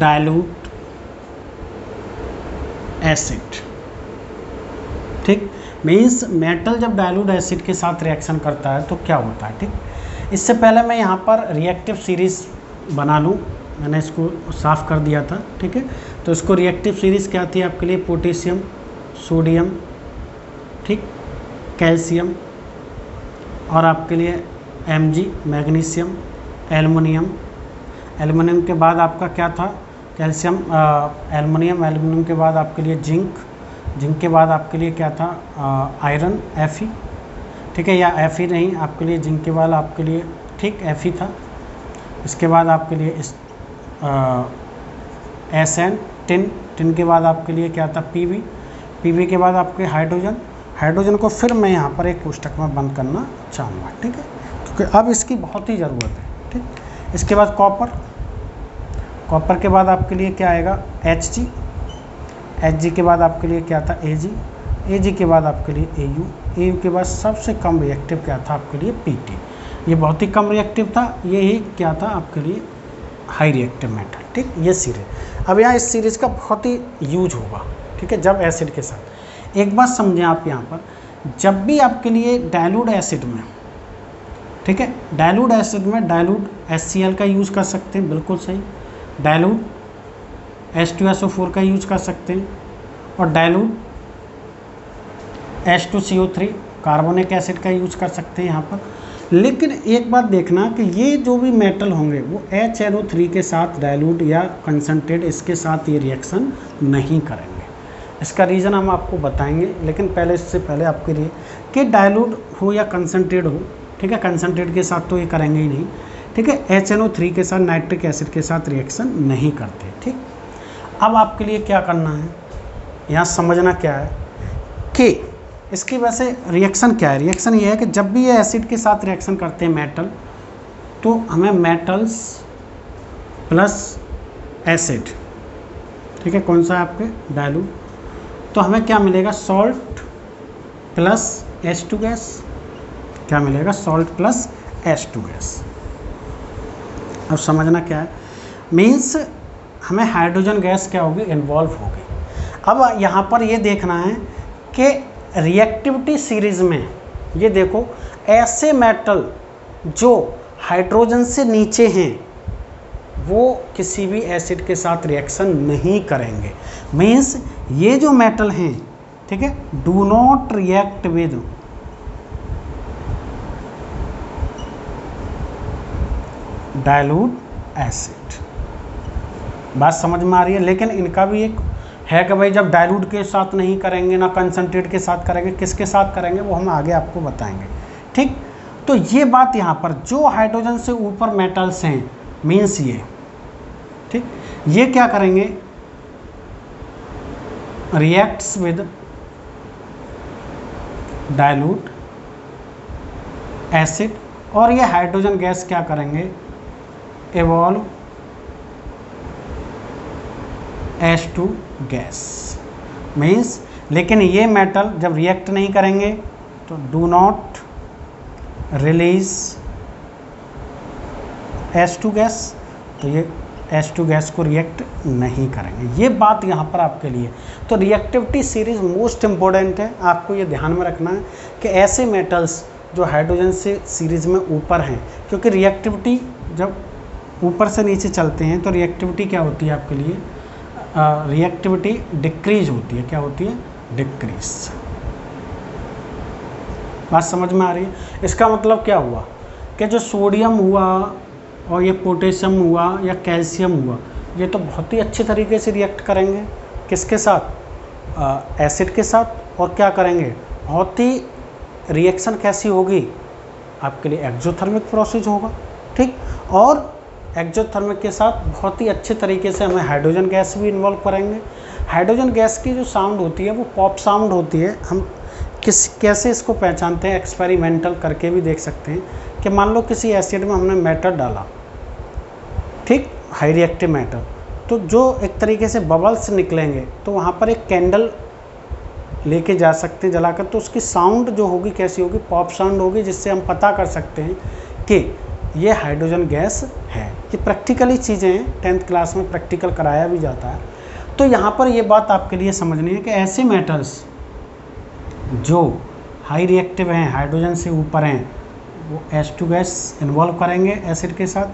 डाइल्यूट एसिड, ठीक। मीन्स मेटल जब डाइल्यूट एसिड के साथ रिएक्शन करता है तो क्या होता है, ठीक। इससे पहले मैं यहाँ पर रिएक्टिव सीरीज बना लूँ, मैंने इसको साफ कर दिया था, ठीक है। तो इसको रिएक्टिव सीरीज़ क्या थी आपके लिए, पोटेशियम, सोडियम, ठीक, कैल्शियम, और आपके लिए Mg मैग्नीशियम, एल्युमिनियम। एल्युमिनियम के बाद आपका क्या था, कैल्शियम, एल्युमिनियम, एल्युमिनियम के बाद आपके लिए जिंक, जिंक के बाद आपके लिए क्या था, आयरन, Fe, ठीक है, या Fe नहीं, आपके लिए जिंक के बाद आपके लिए, ठीक, Fe था। इसके बाद आपके लिए Sn, टिन, टिन के बाद आपके लिए क्या था, Pb, Pb के बाद आपके हाइड्रोजन। हाइड्रोजन को फिर मैं यहाँ पर एक पुस्तक में बंद करना चाहूँगा, ठीक है, क्योंकि अब इसकी बहुत ही ज़रूरत है, ठीक। इसके बाद कॉपर, कॉपर के बाद आपके लिए क्या आएगा, Hg, Hg के बाद आपके लिए क्या था, Ag, Ag के बाद आपके लिए Au, Au के बाद सबसे कम रिएक्टिव क्या था आपके लिए, Pt। ये बहुत ही कम रिएक्टिव था, ये ही क्या था आपके लिए, हाई रिएक्टिव मेटल, ठीक। ये सीरीज, अब यहाँ इस सीरीज़ का बहुत ही यूज होगा, ठीक है, जब एसिड के साथ। एक बात समझें आप, यहाँ पर जब भी आपके लिए डाइल्यूट एसिड में, ठीक है, डाइल्यूट एसिड में डाइल्यूट HCl का यूज़ कर सकते हैं, बिल्कुल सही, डाइल्यूट H2SO4 का यूज कर सकते हैं, और डाइल्यूट H2CO3 कार्बोनिक एसिड का यूज कर सकते हैं यहाँ पर। लेकिन एक बात देखना कि ये जो भी मेटल होंगे वो HNO3 के साथ डाइल्यूट या कंसनट्रेट, इसके साथ ये रिएक्शन नहीं करेंगे। इसका रीज़न हम आपको बताएंगे, लेकिन पहले इससे पहले आपके लिए कि डाइल्यूट हो या कंसनट्रेट हो, ठीक है, कंसनट्रेट के साथ तो ये करेंगे ही नहीं, ठीक है, HNO3 के साथ नाइट्रिक एसिड के साथ रिएक्शन नहीं करते, ठीक। अब आपके लिए क्या करना है, यहाँ समझना क्या है कि इसकी वैसे रिएक्शन क्या है। रिएक्शन ये है कि जब भी ये एसिड के साथ रिएक्शन करते हैं मेटल, तो हमें मेटल्स प्लस एसिड, ठीक है, कौन सा है आपके डाइल्यूट, तो हमें क्या मिलेगा, सॉल्ट प्लस H2 गैस, क्या मिलेगा, सॉल्ट प्लस H2 गैस। अब समझना क्या है, मीन्स हमें हाइड्रोजन गैस क्या होगी, इन्वॉल्व होगी। अब यहाँ पर ये देखना है कि रिएक्टिविटी सीरीज में ये देखो, ऐसे मेटल जो हाइड्रोजन से नीचे हैं वो किसी भी एसिड के साथ रिएक्शन नहीं करेंगे। मीन्स ये जो मेटल हैं, ठीक है, do not react with dilute acid. बात समझ में आ रही है, लेकिन इनका भी एक, है कि भाई जब डाइल्यूट के साथ नहीं करेंगे ना कंसंट्रेट के साथ करेंगे, किसके साथ करेंगे वो हम आगे आपको बताएंगे। ठीक, तो ये बात यहाँ पर जो हाइड्रोजन से ऊपर मेटल्स हैं मीन्स ये, ठीक, ये क्या करेंगे, रिएक्ट्स विद डाइल्यूट एसिड, और ये हाइड्रोजन गैस क्या करेंगे, इवॉल्व H2 गैस मीन्स। लेकिन ये मेटल जब रिएक्ट नहीं करेंगे तो do not release H2 gas, तो ये H2 गैस को रिएक्ट नहीं करेंगे। ये बात यहाँ पर आपके लिए, तो रिएक्टिविटी सीरीज मोस्ट इम्पोर्टेंट है, आपको ये ध्यान में रखना है कि ऐसे मेटल्स जो हाइड्रोजन से सीरीज में ऊपर हैं, क्योंकि रिएक्टिविटी जब ऊपर से नीचे चलते हैं तो रिएक्टिविटी क्या होती है आपके लिए, रिएक्टिविटी डिक्रीज होती है। क्या होती है, डिक्रीज। बात समझ में आ रही है? इसका मतलब क्या हुआ कि जो सोडियम हुआ और ये पोटेशियम हुआ या कैल्शियम हुआ, ये तो बहुत ही अच्छे तरीके से रिएक्ट करेंगे, किसके साथ, एसिड के साथ, और क्या करेंगे, बहुत ही रिएक्शन कैसी होगी आपके लिए, एक्सोथर्मिक प्रोसेस होगा। ठीक, और एक्सोथर्मिक के साथ बहुत ही अच्छे तरीके से हमें हाइड्रोजन गैस भी इन्वॉल्व करेंगे। हाइड्रोजन गैस की जो साउंड होती है वो पॉप साउंड होती है। हम कैसे इसको पहचानते हैं, एक्सपेरिमेंटल करके भी देख सकते हैं कि मान लो किसी एसिड में हमने मैटर डाला, ठीक, हाई रिएक्टिव मैटर, तो जो एक तरीके से बबल्स निकलेंगे तो वहाँ पर एक कैंडल लेके जा सकते हैं जलाकर, तो उसकी साउंड जो होगी कैसी होगी, पॉप साउंड होगी, जिससे हम पता कर सकते हैं कि ये हाइड्रोजन गैस है। ये प्रैक्टिकली चीज़ें हैं, 10th क्लास में प्रैक्टिकल कराया भी जाता है। तो यहाँ पर ये बात आपके लिए समझनी है कि ऐसे मेटल्स जो हाई रिएक्टिव हैं, हाइड्रोजन से ऊपर हैं, वो H2 गैस इन्वॉल्व करेंगे एसिड के साथ,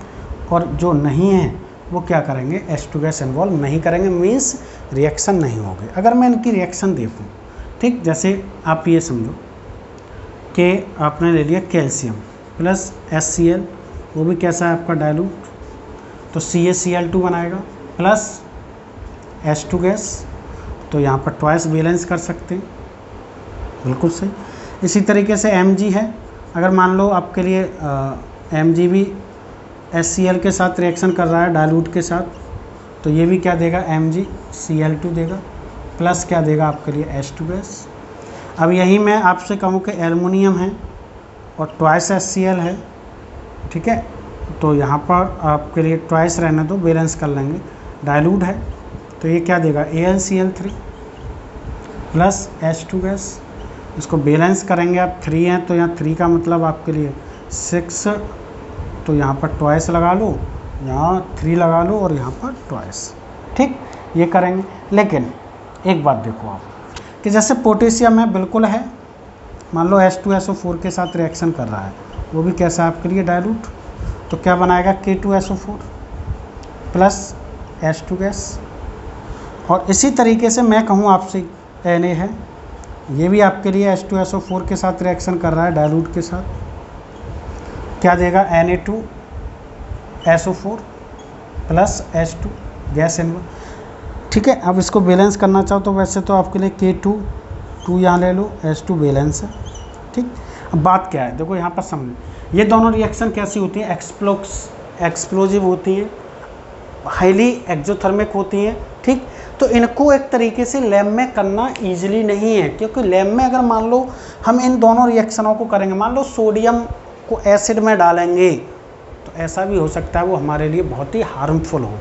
और जो नहीं हैं वो क्या करेंगे, H2 गैस इन्वॉल्व नहीं करेंगे, मीन्स रिएक्शन नहीं होगी। अगर मैं इनकी रिएक्शन देखूँ, ठीक, जैसे आप ये समझो कि आपने ले लिया कैल्शियम प्लस HCl, वो भी कैसा है आपका डाइल्यूट, तो CaCl2 बनाएगा प्लस H2 गैस, तो यहाँ पर ट्वाइस बैलेंस कर सकते हैं, बिल्कुल सही। इसी तरीके से Mg है, अगर मान लो आपके लिए Mg भी HCl के साथ रिएक्शन कर रहा है डाइल्यूट के साथ, तो ये भी क्या देगा, MgCl2 देगा प्लस क्या देगा आपके लिए, H2 गैस। अब यही मैं आपसे कहूँ कि एल्युमिनियम है और ट्वाइस HCl है, ठीक है, तो यहाँ पर आपके लिए ट्वाइस रहने दो, बैलेंस कर लेंगे, डाइल्यूट है तो ये क्या देगा, AlCl3 प्लस H2 गैस। इसको बैलेंस करेंगे आप, 3 हैं तो यहाँ 3 का मतलब आपके लिए 6, तो यहाँ पर ट्वाइस लगा लो, यहाँ 3 लगा लो और यहाँ पर ट्वाइस, ठीक, ये करेंगे। लेकिन एक बात देखो आप कि जैसे पोटेशियम है, बिल्कुल है, मान लो H2SO4 के साथ रिएक्शन कर रहा है, वो भी कैसा है आपके लिए, डाइल्यूट, तो क्या बनाएगा, K2SO4 प्लस H2 गैस। और इसी तरीके से मैं कहूँ आपसे Na है, ये भी आपके लिए H2SO4 के साथ रिएक्शन कर रहा है डाइल्यूट के साथ, क्या देगा, Na2SO4 plus H2 gas inverse, ठीक है। अब इसको बैलेंस करना चाहो तो वैसे तो आपके लिए K2 यहाँ ले लो, H2 बैलेंस है, ठीक। अब बात क्या है, देखो यहाँ पर समझो, ये दोनों रिएक्शन कैसी होती हैं, एक्सप्लोजिव होती हैं, हाईली एक्सोथर्मिक होती हैं, ठीक। तो इनको एक तरीके से लैब में करना ईजिली नहीं है, क्योंकि लैब में अगर मान लो हम इन दोनों रिएक्शनों को करेंगे, मान लो सोडियम को एसिड में डालेंगे, तो ऐसा भी हो सकता है वो हमारे लिए बहुत ही हार्मफुल हो।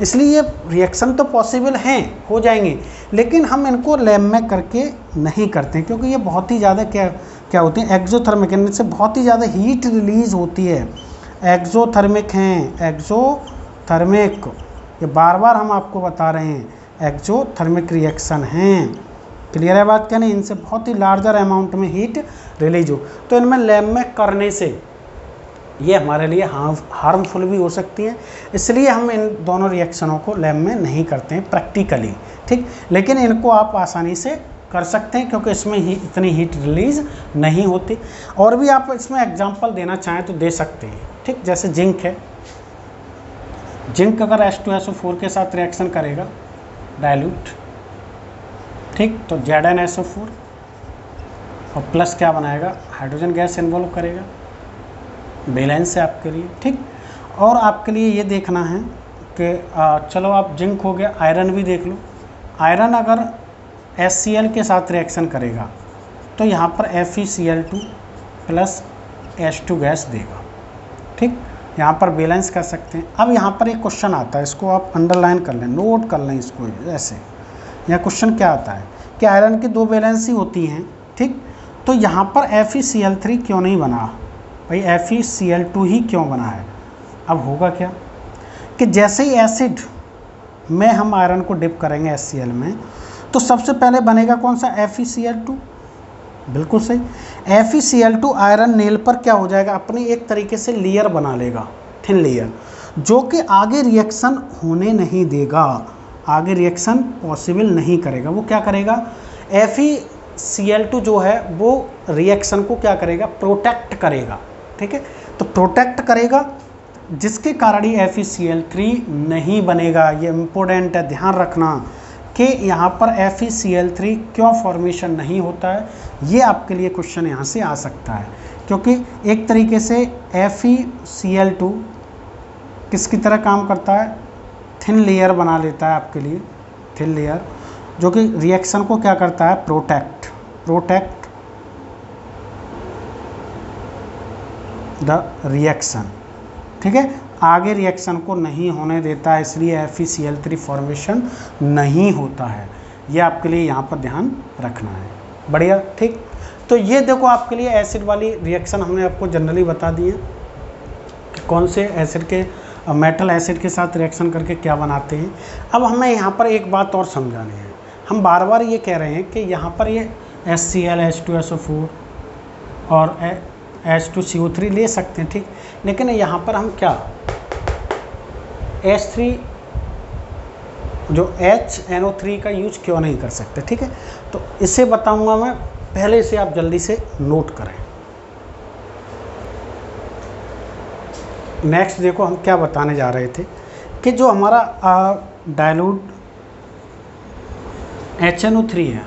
इसलिए ये रिएक्शन तो पॉसिबल हैं, हो जाएंगे, लेकिन हम इनको लैब में करके नहीं करते हैं, क्योंकि ये बहुत ही ज़्यादा क्या होती है, एक्सोथर्मिक, इनसे बहुत ही ज़्यादा हीट रिलीज होती है, एक्सोथर्मिक हैं, एक्सोथर्मिक, ये बार बार हम आपको बता रहे हैं, एक्सोथर्मिक रिएक्शन हैं, क्लियर है बात क्या नहीं, इनसे बहुत ही लार्जर अमाउंट में हीट रिलीज हो, तो इनमें लैब में करने से ये हमारे लिए हार्मफुल भी हो सकती हैं, इसलिए हम इन दोनों रिएक्शनों को लैब में नहीं करते हैं प्रैक्टिकली, ठीक। लेकिन इनको आप आसानी से कर सकते हैं, क्योंकि इसमें इतनी हीट रिलीज नहीं होती। और भी आप इसमें एग्जांपल देना चाहें तो दे सकते हैं, ठीक, जैसे जिंक है, जिंक अगर H2SO4 के साथ रिएक्शन करेगा डाइल्यूट, ठीक। तो ZnSO4 और प्लस क्या बनाएगा, हाइड्रोजन गैस इन्वॉल्व करेगा, बैलेंस है आपके लिए। ठीक। और आपके लिए ये देखना है कि चलो आप जिंक हो गया, आयरन भी देख लो। आयरन अगर HCl के साथ रिएक्शन करेगा तो यहाँ पर FeCl2 प्लस H2 गैस देगा। ठीक। यहाँ पर बैलेंस कर सकते हैं। अब यहाँ पर एक क्वेश्चन आता है, इसको आप अंडरलाइन कर लें, नोट कर लें इसको ऐसे। यह क्वेश्चन क्या आता है कि आयरन की 2 बैलेंस ही होती हैं। ठीक। तो यहाँ पर FeCl3 क्यों नहीं बना भाई, FeCl2 ही क्यों बना है। अब होगा क्या कि जैसे ही एसिड में हम आयरन को डिप करेंगे HCl में, तो सबसे पहले बनेगा कौन सा, FeCl2। बिल्कुल सही। FeCl2 आयरन नेल पर क्या हो जाएगा, अपनी एक तरीके से लेयर बना लेगा, थिन लेयर, जो कि आगे रिएक्शन होने नहीं देगा, आगे रिएक्शन पॉसिबल नहीं करेगा। वो क्या करेगा, FeCl2 जो है वो रिएक्शन को क्या करेगा, प्रोटेक्ट करेगा। ठीक है। तो प्रोटेक्ट करेगा, जिसके कारण ही FeCl3 नहीं बनेगा। ये इम्पोर्टेंट है, ध्यान रखना कि यहाँ पर FeCl3 क्यों फॉर्मेशन नहीं होता है। ये आपके लिए क्वेश्चन यहाँ से आ सकता है, क्योंकि एक तरीके से FeCl2 किसकी तरह काम करता है, थिन लेयर बना लेता है आपके लिए, थिन लेयर, जो कि रिएक्शन को क्या करता है, प्रोटेक्ट द रिएक्शन। ठीक है, आगे रिएक्शन को नहीं होने देता है, इसलिए FeCl3 फॉर्मेशन नहीं होता है। ये आपके लिए यहाँ पर ध्यान रखना है। बढ़िया। ठीक। तो ये देखो आपके लिए एसिड वाली रिएक्शन हमने आपको जनरली बता दी है कि कौन से एसिड के, मेटल एसिड के साथ रिएक्शन करके क्या बनाते हैं। अब हमें यहाँ पर एक बात और समझानी है। हम बार बार ये कह रहे हैं कि यहाँ पर ये HCl H2SO4 और H2CO3 ले सकते हैं। ठीक। लेकिन यहाँ पर हम क्या H3 जो HNO3 का यूज क्यों नहीं कर सकते। ठीक है। तो इसे बताऊंगा मैं, पहले से आप जल्दी से नोट करें। नेक्स्ट देखो हम क्या बताने जा रहे थे कि जो हमारा डाइल्यूट HNO3 है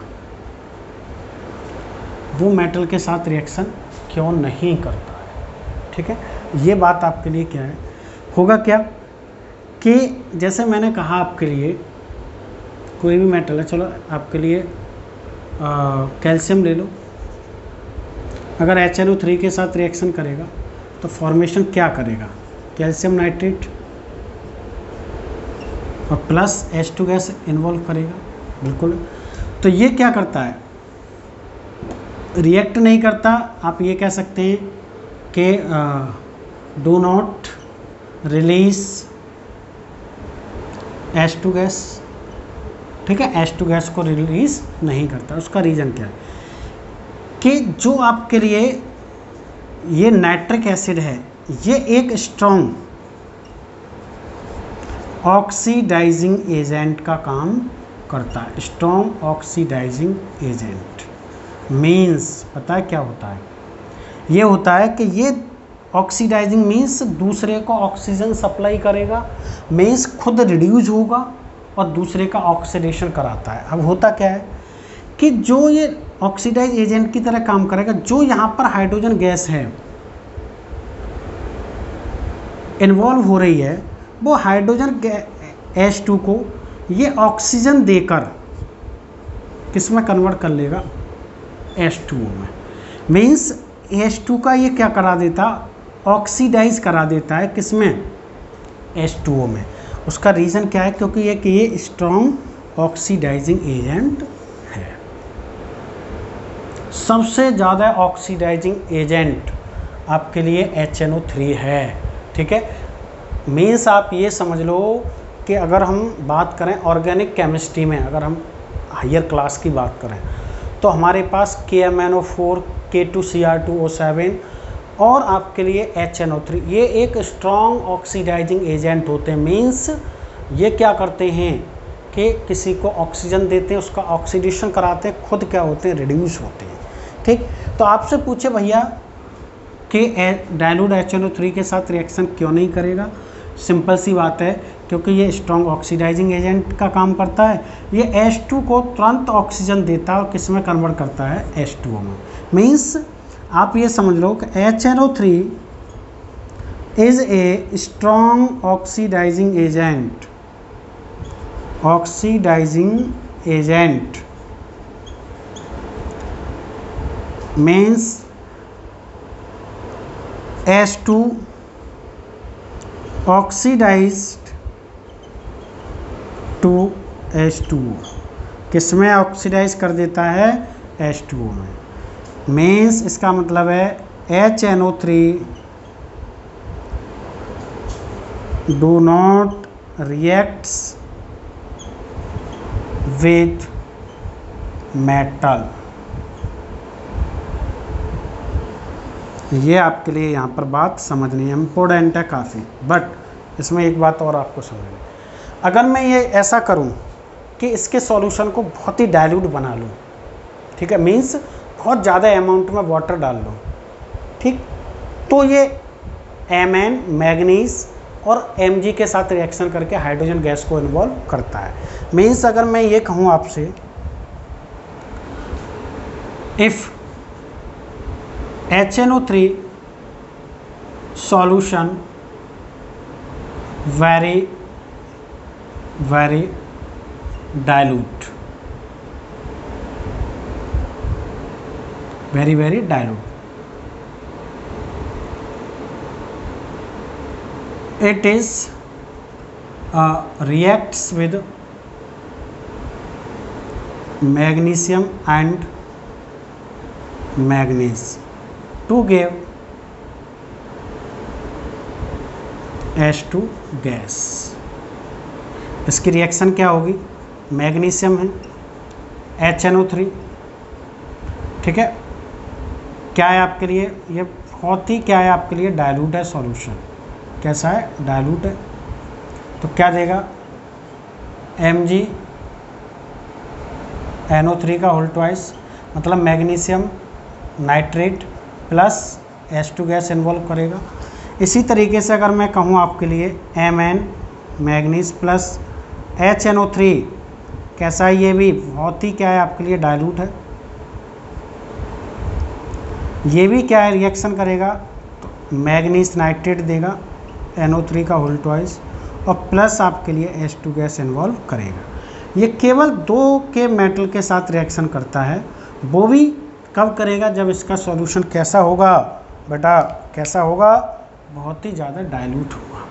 वो मेटल के साथ रिएक्शन क्यों नहीं करता है। ठीक है। ये बात आपके लिए क्या है, होगा क्या कि जैसे मैंने कहा आपके लिए कोई भी मेटल है, चलो आपके लिए कैल्शियम ले लो, अगर HNO3 के साथ रिएक्शन करेगा तो फॉर्मेशन क्या करेगा, कैल्शियम नाइट्रेट और प्लस H2 गैस इन्वॉल्व करेगा। बिल्कुल। तो ये क्या करता है, रिएक्ट नहीं करता। आप ये कह सकते हैं कि do not release H2 gas. ठीक है, H2 गैस को रिलीज नहीं करता। उसका रीज़न क्या है कि जो आपके लिए ये नाइट्रिक एसिड है, ये एक स्ट्रॉन्ग ऑक्सीडाइजिंग एजेंट का काम करता है। स्ट्रॉन्ग ऑक्सीडाइजिंग एजेंट मीन्स पता है क्या होता है, ये होता है कि ये ऑक्सीडाइजिंग मीन्स दूसरे को ऑक्सीजन सप्लाई करेगा, मीन्स खुद रिड्यूस होगा और दूसरे का ऑक्सीडेशन कराता है। अब होता क्या है कि जो ये ऑक्सीडाइज एजेंट की तरह काम करेगा, जो यहाँ पर हाइड्रोजन गैस है इन्वॉल्व हो रही है, वो हाइड्रोजन H2 को ये ऑक्सीजन देकर किस में कन्वर्ट कर लेगा, H2O में। मीन्स H2 का ये क्या करा देता, ऑक्सीडाइज करा देता है किस में, H2O में। उसका रीज़न क्या है, क्योंकि ये स्ट्रॉन्ग ऑक्सीडाइजिंग एजेंट है। सबसे ज़्यादा ऑक्सीडाइजिंग एजेंट आपके लिए HNO3 है। ठीक है। मीन्स आप ये समझ लो कि अगर हम बात करें ऑर्गेनिक केमिस्ट्री में, अगर हम हायर क्लास की बात करें, तो हमारे पास KMnO4, K2Cr2O7 और आपके लिए HNO3, ये एक स्ट्रॉन्ग ऑक्सीडाइजिंग एजेंट होते हैं। मीन्स ये क्या करते हैं कि किसी को ऑक्सीजन देते हैं, उसका ऑक्सीडेशन कराते हैं, खुद क्या होते हैं, रिड्यूस होते हैं। ठीक। तो आपसे पूछे भैया कि डाइल्यूट HNO3 के साथ रिएक्शन क्यों नहीं करेगा, सिंपल सी बात है क्योंकि ये स्ट्रॉन्ग ऑक्सीडाइजिंग एजेंट का काम करता है। ये H2 को तुरंत ऑक्सीजन देता है और किस में कन्वर्ट करता है, H2O में। मीन्स आप ये समझ लो कि HNO3 is a strong oxidising agent, oxidising agent means H2 oxidised to H2O, किस में ऑक्सीडाइज कर देता है, H2O में। मीन्स इसका मतलब है HNO3 do not reacts with metal. ये आपके लिए यहाँ पर बात समझनी है, इम्पोर्टेंट है काफ़ी। बट इसमें एक बात और आपको समझनी, अगर मैं ये ऐसा करूँ कि इसके सॉल्यूशन को बहुत ही डाइल्यूट बना लूँ, ठीक है, मीन्स बहुत ज़्यादा अमाउंट में वाटर डाल लूँ, ठीक, तो ये Mn मैग्नीज और Mg के साथ रिएक्शन करके हाइड्रोजन गैस को इन्वॉल्व करता है। मीन्स अगर मैं ये कहूँ आपसे, if HNO3 solution very dilute, very dilute, it is reacts with magnesium and manganese to give H2 gas. इसकी रिएक्शन क्या होगी, मैग्नीशियम है, HNO3, ठीक है, क्या है आपके लिए, ये बहुत ही क्या है आपके लिए, डाइल्यूट है सॉल्यूशन। कैसा है, डाइल्यूट है। तो क्या देगा, MgNO3 का होल ट्वाइस, मतलब magnesium nitrate plus H2 gas involve करेगा। इसी तरीके से अगर मैं कहूँ आपके लिए Mn मैग्नीज प्लस HNO3, कैसा है, ये भी बहुत ही क्या है आपके लिए, डाइल्यूट है। ये भी क्या है, रिएक्शन करेगा तो मैग्नीज नाइट्रेट देगा, NO3 का होल ट्वाइस, और प्लस आपके लिए H2 गैस इन्वॉल्व करेगा। ये केवल 2 के मेटल के साथ रिएक्शन करता है, वो भी कब करेगा, जब इसका सॉल्यूशन कैसा होगा बेटा, कैसा होगा, बहुत ही ज़्यादा डाइल्यूट होगा।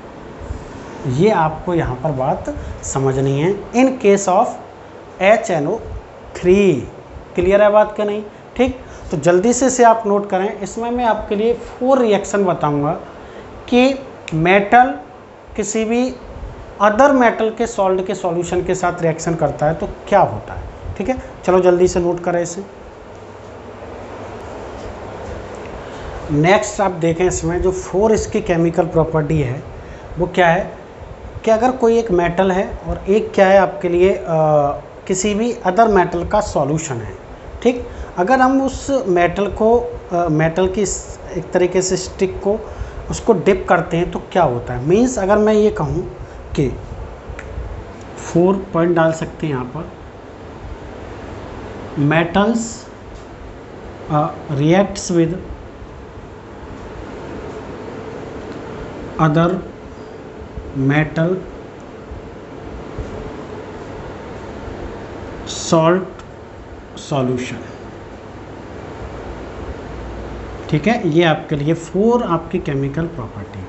ये आपको यहाँ पर बात समझनी है in case of HNO3। Clear है बात क्या नहीं, ठीक। तो जल्दी से इसे आप नोट करें। इसमें मैं आपके लिए 4 रिएक्शन बताऊँगा कि मेटल किसी भी अदर मेटल के सॉल्ट के सॉल्यूशन के साथ रिएक्शन करता है तो क्या होता है, ठीक है। चलो जल्दी से नोट करें इसे। नेक्स्ट आप देखें, इसमें जो 4 इसकी केमिकल प्रॉपर्टी है वो क्या है कि अगर कोई एक मेटल है और एक क्या है आपके लिए किसी भी अदर मेटल का सॉल्यूशन है, ठीक, अगर हम उस मेटल को मेटल की एक तरीके से स्टिक को उसको डिप करते हैं तो क्या होता है। मीन्स अगर मैं ये कहूँ कि 4 पॉइंट डाल सकते हैं यहाँ पर, metals reacts with other metal salt solution, ठीक है। ये आपके लिए 4 आपकी केमिकल प्रॉपर्टी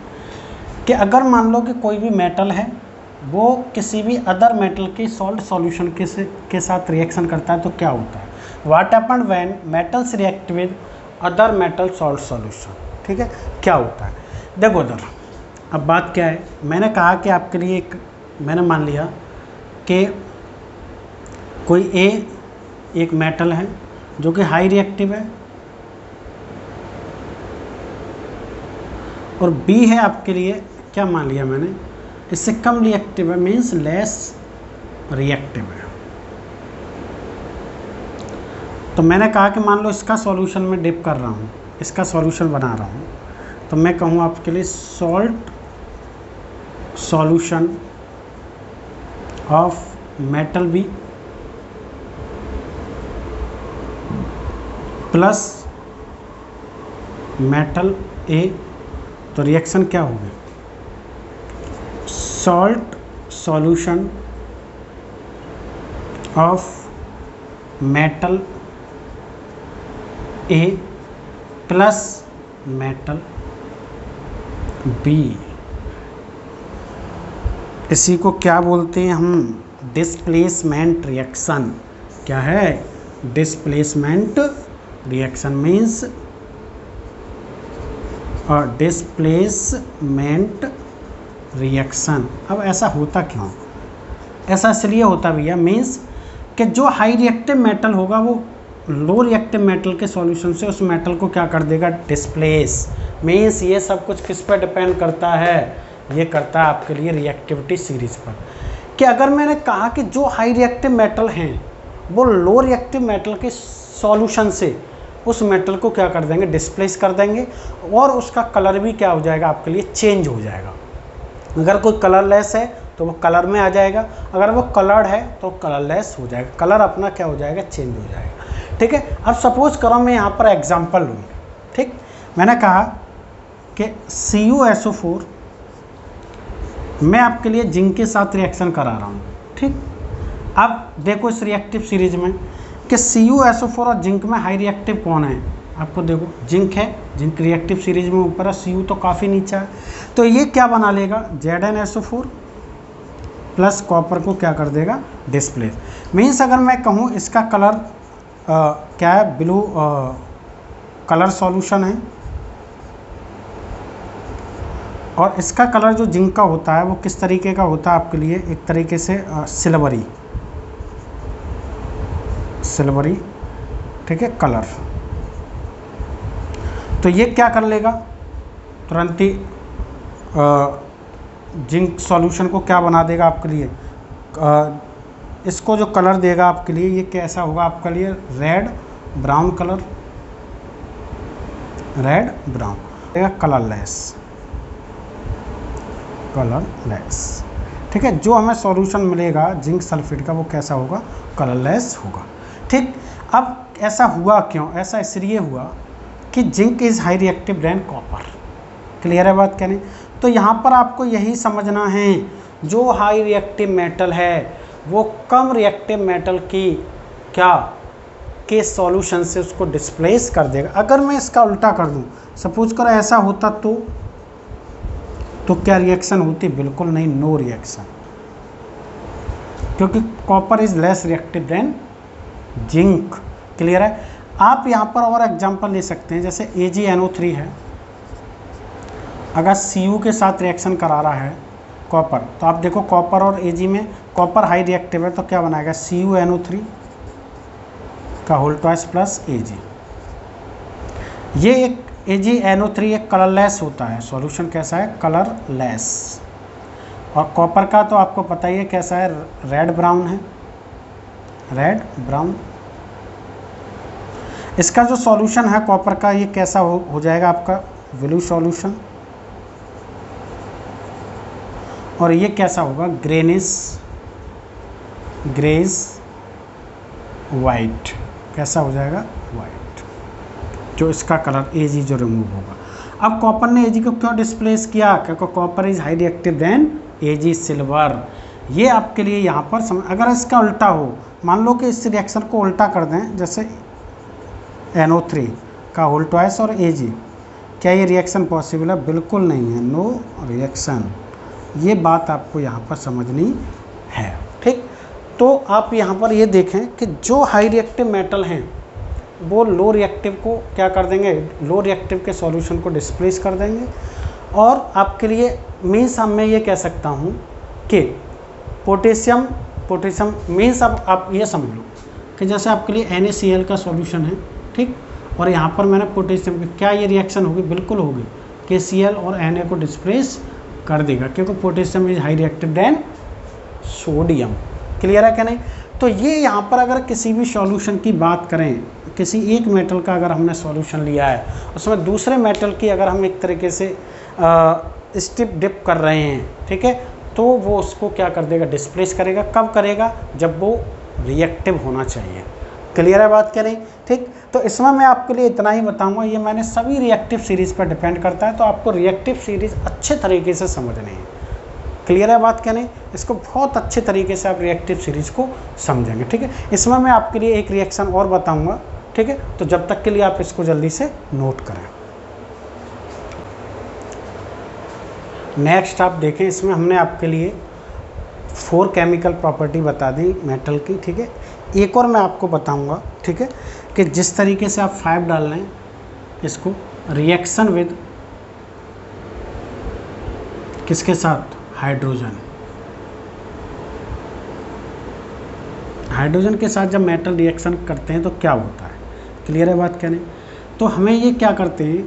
कि अगर मान लो कि कोई भी मेटल है वो किसी भी अदर मेटल के सॉल्ट सॉल्यूशन के साथ रिएक्शन करता है तो क्या होता है, what happen when metals react with other metal salt solution, ठीक है, क्या होता है। देखो उधर अब बात क्या है, मैंने कहा कि आपके लिए मैंने मान लिया कि कोई एक मेटल है जो कि हाई रिएक्टिव है और B है आपके लिए, क्या मान लिया मैंने, इससे कम रिएक्टिव है, मीन्स लेस रिएक्टिव है। तो मैंने कहा कि मान लो इसका सॉल्यूशन में डिप कर रहा हूँ, इसका सॉल्यूशन बना रहा हूँ, तो मैं कहूँ आपके लिए salt solution of metal B plus metal A, तो रिएक्शन क्या होगी, salt solution of metal A plus metal B. इसी को क्या बोलते हैं हम, डिस्प्लेसमेंट रिएक्शन। क्या है, डिस्प्लेसमेंट रिएक्शन मीन्स और डिस्प्लेसमेंट रिएक्शन। अब ऐसा होता क्यों, ऐसा इसलिए होता भैया मीन्स कि जो हाई रिएक्टिव मेटल होगा वो लो रिएक्टिव मेटल के सॉल्यूशन से उस मेटल को क्या कर देगा, डिस्प्लेस। मीन्स ये सब कुछ किस पर डिपेंड करता है, ये करता है आपके लिए रिएक्टिविटी सीरीज पर। कि अगर मैंने कहा कि जो हाई रिएक्टिव मेटल हैं वो लो रिएक्टिव मेटल के सॉल्यूशन से उस मेटल को क्या कर देंगे, डिस्प्लेस कर देंगे, और उसका कलर भी क्या हो जाएगा आपके लिए, चेंज हो जाएगा। अगर कोई कलरलेस है तो वो कलर में आ जाएगा, अगर वो कलर्ड है तो कलरलेस हो जाएगा, कलर अपना क्या हो जाएगा, चेंज हो जाएगा। ठीक है, अब सपोज करो मैं यहाँ पर एग्जांपल लूँ। ठीक, मैंने कहा कि CuSO4 मैं आपके लिए जिंक के साथ रिएक्शन करा रहा हूँ। ठीक, अब देखो इस रिएक्टिव सीरीज में कि CuSO4 और जिंक में हाई रिएक्टिव कौन है, आपको देखो जिंक है, जिंक रिएक्टिव सीरीज में ऊपर है, Cu तो काफ़ी नीचा है, तो ये क्या बना लेगा, ZnSO4 प्लस कॉपर को क्या कर देगा, डिस्प्लेस। मीन्स अगर मैं कहूँ इसका कलर क्या है, ब्लू कलर सॉल्यूशन है, और इसका कलर जो जिंक का होता है वो किस तरीके का होता है आपके लिए, एक तरीके से सिल्वरी, ठीक है, कलर। तो ये क्या कर लेगा, तुरंत ही जिंक सॉल्यूशन को क्या बना देगा आपके लिए, इसको जो कलर देगा आपके लिए ये कैसा होगा आपके लिए, red brown colour, red brown देगा, कलरलेस। ठीक है, जो हमें सॉल्यूशन मिलेगा जिंक सल्फेट का वो कैसा होगा, कलरलेस होगा। ठीक, अब ऐसा हुआ क्यों, ऐसा इसलिए हुआ कि zinc is high reactive than copper. Clear है बात कहने, तो यहाँ पर आपको यही समझना है, जो हाई रिएक्टिव मेटल है वो कम रिएक्टिव मेटल की क्या के सॉल्यूशन से उसको डिस्प्लेस कर देगा। अगर मैं इसका उल्टा कर दूँ, सपोज करो ऐसा होता तो क्या रिएक्शन होती, बिल्कुल नहीं, नो रिएक्शन, क्योंकि copper is less reactive than zinc. Clear है। आप यहाँ पर और एग्जांपल ले सकते हैं, जैसे AgNO3 है, अगर Cu के साथ रिएक्शन करा रहा है कॉपर, तो आप देखो कॉपर और Ag में कॉपर हाई रिएक्टिव है तो क्या बनाएगा, CuNO3 का होल ट्वाइस प्लस Ag। ये एक AgNO3 एक कलरलेस होता है, सॉल्यूशन कैसा है, कलरलेस। और कॉपर का तो आपको पता ही है कैसा है, रेड ब्राउन है, रेड ब्राउन। इसका जो सॉल्यूशन है कॉपर का ये कैसा हो जाएगा आपका, ब्लू सॉल्यूशन। और ये कैसा होगा, ग्रेस वाइट, कैसा हो जाएगा, वाइट, जो इसका कलर Ag जो रिमूव होगा। अब कॉपर ने Ag को क्यों डिस्प्लेस किया, क्योंकि copper is high reactive than Ag silver. ये आपके लिए यहाँ पर समझ, अगर इसका उल्टा हो, मान लो कि इस रिएक्शन को उल्टा कर दें, जैसे NO3 का होल ट्वाइस और Ag, क्या ये रिएक्शन पॉसिबल है, बिल्कुल नहीं है, नो रिएक्शन। ये बात आपको यहाँ पर समझनी है। ठीक, तो आप यहाँ पर ये देखें कि जो हाई रिएक्टिव मेटल हैं वो लो रिएक्टिव को क्या कर देंगे, लो रिएक्टिव के सॉल्यूशन को डिस्प्लेस कर देंगे। और आपके लिए मीन्स अब मैं ये कह सकता हूँ कि पोटेशियम मीन्स, अब आप ये समझ लो कि जैसे आपके लिए NaCl का सॉल्यूशन है, ठीक, और यहाँ पर मैंने पोटेशियम की, क्या ये रिएक्शन होगी, बिल्कुल होगी, कि Cl और Na को डिस्प्लेस कर देगा, क्योंकि potassium is high reactive than sodium. Clear है क्या नहीं। तो ये यहाँ पर अगर किसी भी सॉल्यूशन की बात करें, किसी एक मेटल का अगर हमने सॉल्यूशन लिया है, उसमें दूसरे मेटल की अगर हम एक तरीके से स्टिप डिप कर रहे हैं, ठीक है, तो वो उसको क्या कर देगा, डिस्प्लेस करेगा। कब करेगा, जब वो रिएक्टिव होना चाहिए। क्लियर है बात क्या नहीं? ठीक, तो इसमें मैं आपके लिए इतना ही बताऊंगा, ये मैंने सभी रिएक्टिव सीरीज़ पर डिपेंड करता है, तो आपको रिएक्टिव सीरीज़ अच्छे तरीके से समझनी है। क्लियर है बात क्या नहीं? इसको बहुत अच्छे तरीके से आप रिएक्टिव सीरीज़ को समझेंगे। ठीक है, इसमें मैं आपके लिए एक रिएक्शन और बताऊंगा। ठीक है, तो जब तक के लिए आप इसको जल्दी से नोट करें। नेक्स्ट आप देखें, इसमें हमने आपके लिए 4 केमिकल प्रॉपर्टी बता दी मेटल की। ठीक है, एक और मैं आपको बताऊंगा, ठीक है, कि जिस तरीके से आप 5 डाल रहे हैं इसको रिएक्शन विद किसके साथ, हाइड्रोजन। हाइड्रोजन के साथ जब मेटल रिएक्शन करते हैं तो क्या होता है? क्लियर है बात क्या नहीं? तो हमें ये क्या करते हैं,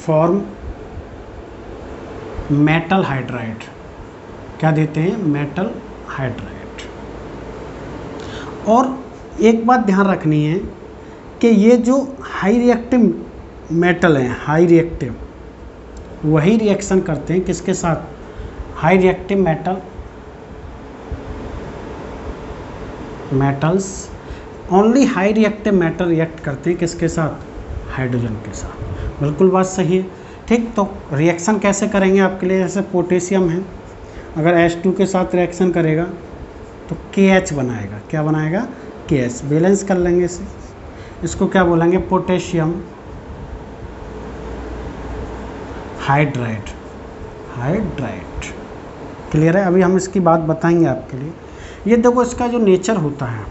फॉर्म मेटल हाइड्राइड। क्या देते हैं, मेटल हाइड्राइड। और एक बात ध्यान रखनी है कि ये जो हाई रिएक्टिव मेटल हैं, हाई रिएक्टिव, वही रिएक्शन करते हैं किसके साथ, high reactive metals, only high reactive metal react करते हैं किसके साथ, हाइड्रोजन के साथ। बिल्कुल बात सही है। ठीक, तो रिएक्शन कैसे करेंगे आपके लिए, जैसे पोटेशियम है, अगर H2 के साथ रिएक्शन करेगा तो KH बनाएगा। क्या बनाएगा, KH। बैलेंस कर लेंगे इसे, इसको क्या बोलेंगे, पोटेशियम हाइड्राइड। हाइड्राइड। क्लियर है? अभी हम इसकी बात बताएंगे आपके लिए। ये देखो इसका जो नेचर होता है,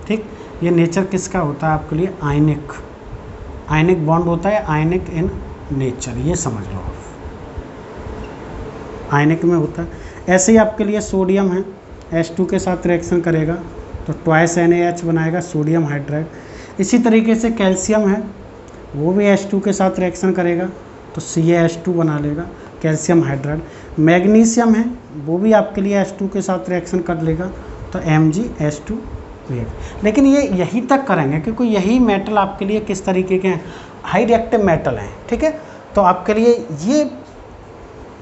ठीक, ये नेचर किसका होता है आपके लिए, आयनिक। आयनिक बॉन्ड होता है, आयनिक इन नेचर, ये समझ लो आप, आयनिक में होता है। ऐसे ही आपके लिए सोडियम है, H2 के साथ रिएक्शन करेगा तो ट्वाइस NaH बनाएगा, सोडियम हाइड्राइड। इसी तरीके से कैल्शियम है, वो भी H2 के साथ रिएक्शन करेगा तो CaH2 बना लेगा, कैल्शियम हाइड्राइड। मैग्नीशियम है, वो भी आपके लिए H2 के साथ रिएक्शन कर लेगा तो MgH2। लेकिन ये यही तक करेंगे क्योंकि यही मेटल आपके लिए किस तरीके के हैं, हाई रिएक्टिव मेटल हैं। ठीक है, तो आपके लिए ये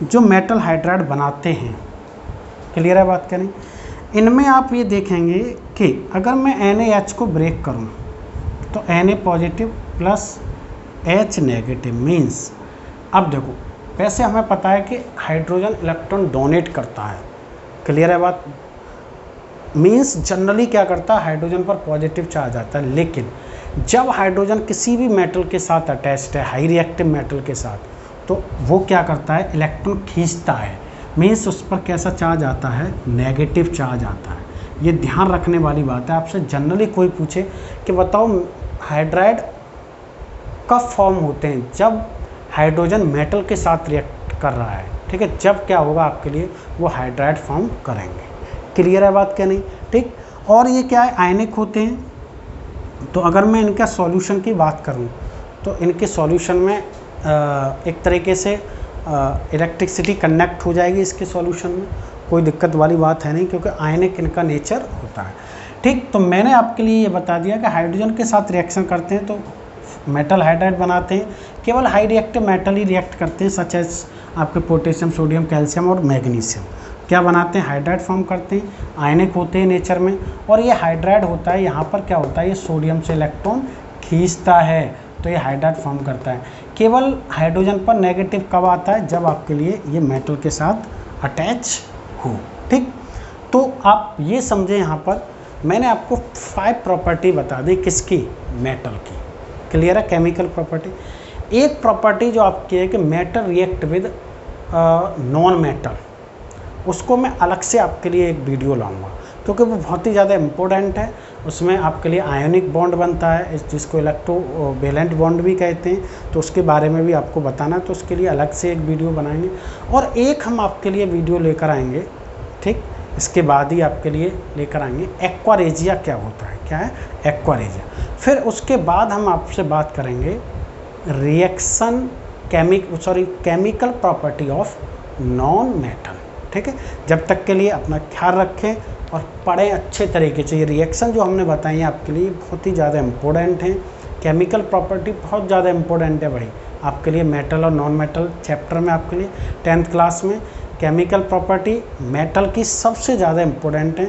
जो मेटल हाइड्राइड बनाते हैं, क्लियर है बात क्या नहीं, इनमें आप ये देखेंगे कि अगर मैं NaH को ब्रेक करूं तो Na positive plus H negative means, अब देखो वैसे हमें पता है कि हाइड्रोजन इलेक्ट्रॉन डोनेट करता है। क्लियर है बात, मीन्स जनरली क्या करता है, हाइड्रोजन पर पॉजिटिव चार्ज आता है। लेकिन जब हाइड्रोजन किसी भी मेटल के साथ अटैच्ड है, हाई रिएक्टिव मेटल के साथ, तो वो क्या करता है, इलेक्ट्रॉन खींचता है। मीन्स उस पर कैसा चार्ज आता है, नेगेटिव चार्ज आता है। ये ध्यान रखने वाली बात है। आपसे जनरली कोई पूछे कि बताओ हाइड्राइड कब फॉर्म होते हैं, जब हाइड्रोजन मेटल के साथ रिएक्ट कर रहा है। ठीक है, जब क्या होगा आपके लिए, वो हाइड्राइड फॉर्म करेंगे। क्लियर है बात क्या नहीं? ठीक, और ये क्या है, आयनिक होते हैं। तो अगर मैं इनका सॉल्यूशन की बात करूं तो इनके सॉल्यूशन में एक तरीके से इलेक्ट्रिसिटी कनेक्ट हो जाएगी इसके सॉल्यूशन में, कोई दिक्कत वाली बात है नहीं क्योंकि आयनिक इनका नेचर होता है। ठीक, तो मैंने आपके लिए ये बता दिया कि हाइड्रोजन के साथ रिएक्शन करते हैं तो मेटल हाइड्राइड बनाते हैं। केवल हाई रिएक्टिव मेटल ही रिएक्ट करते हैं, सच एज आपके पोटेशियम, सोडियम, कैल्शियम और मैग्नीशियम। क्या बनाते हैं, हाइड्राइड फॉर्म करते हैं, आयनिक होते हैं नेचर में। और ये हाइड्राइड होता है, यहाँ पर क्या होता है, ये सोडियम से इलेक्ट्रॉन खींचता है तो ये हाइड्राइड फॉर्म करता है। केवल हाइड्रोजन पर नेगेटिव कब आता है, जब आपके लिए ये मेटल के साथ अटैच हो। ठीक, तो आप ये समझें, यहाँ पर मैंने आपको 5 प्रॉपर्टी बता दी किसकी, मेटल की। क्लियर है, केमिकल प्रॉपर्टी। एक प्रॉपर्टी जो आपकी है कि metal react with non metal, उसको मैं अलग से आपके लिए एक वीडियो लाऊंगा क्योंकि वो बहुत ही ज़्यादा इम्पोर्टेंट है। उसमें आपके लिए आयोनिक बॉन्ड बनता है, जिसको इलेक्ट्रोवैलेंट बॉन्ड भी कहते हैं, तो उसके बारे में भी आपको बताना है, तो उसके लिए अलग से एक वीडियो बनाएंगे। और एक हम आपके लिए वीडियो लेकर आएंगे, ठीक, इसके बाद ही आपके लिए लेकर आएंगे एक्वारेजिया क्या होता है, क्या है एक्वारेजिया। फिर उसके बाद हम आपसे बात करेंगे reaction chemical property of non metal. ठीक है, जब तक के लिए अपना ख्याल रखें और पढ़ें अच्छे तरीके से। ये रिएक्शन जो हमने बताई है आपके लिए बहुत ही ज़्यादा इम्पोर्टेंट हैं। केमिकल प्रॉपर्टी बहुत ज़्यादा इम्पोर्टेंट है भाई आपके लिए, मेटल और नॉन मेटल चैप्टर में आपके लिए 10th क्लास में केमिकल प्रॉपर्टी मेटल की सबसे ज़्यादा इम्पोर्टेंट है।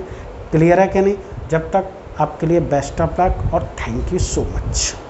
क्लियर है कि नहीं? जब तक आपके लिए बेस्ट ऑफ लक और थैंक यू सो मच।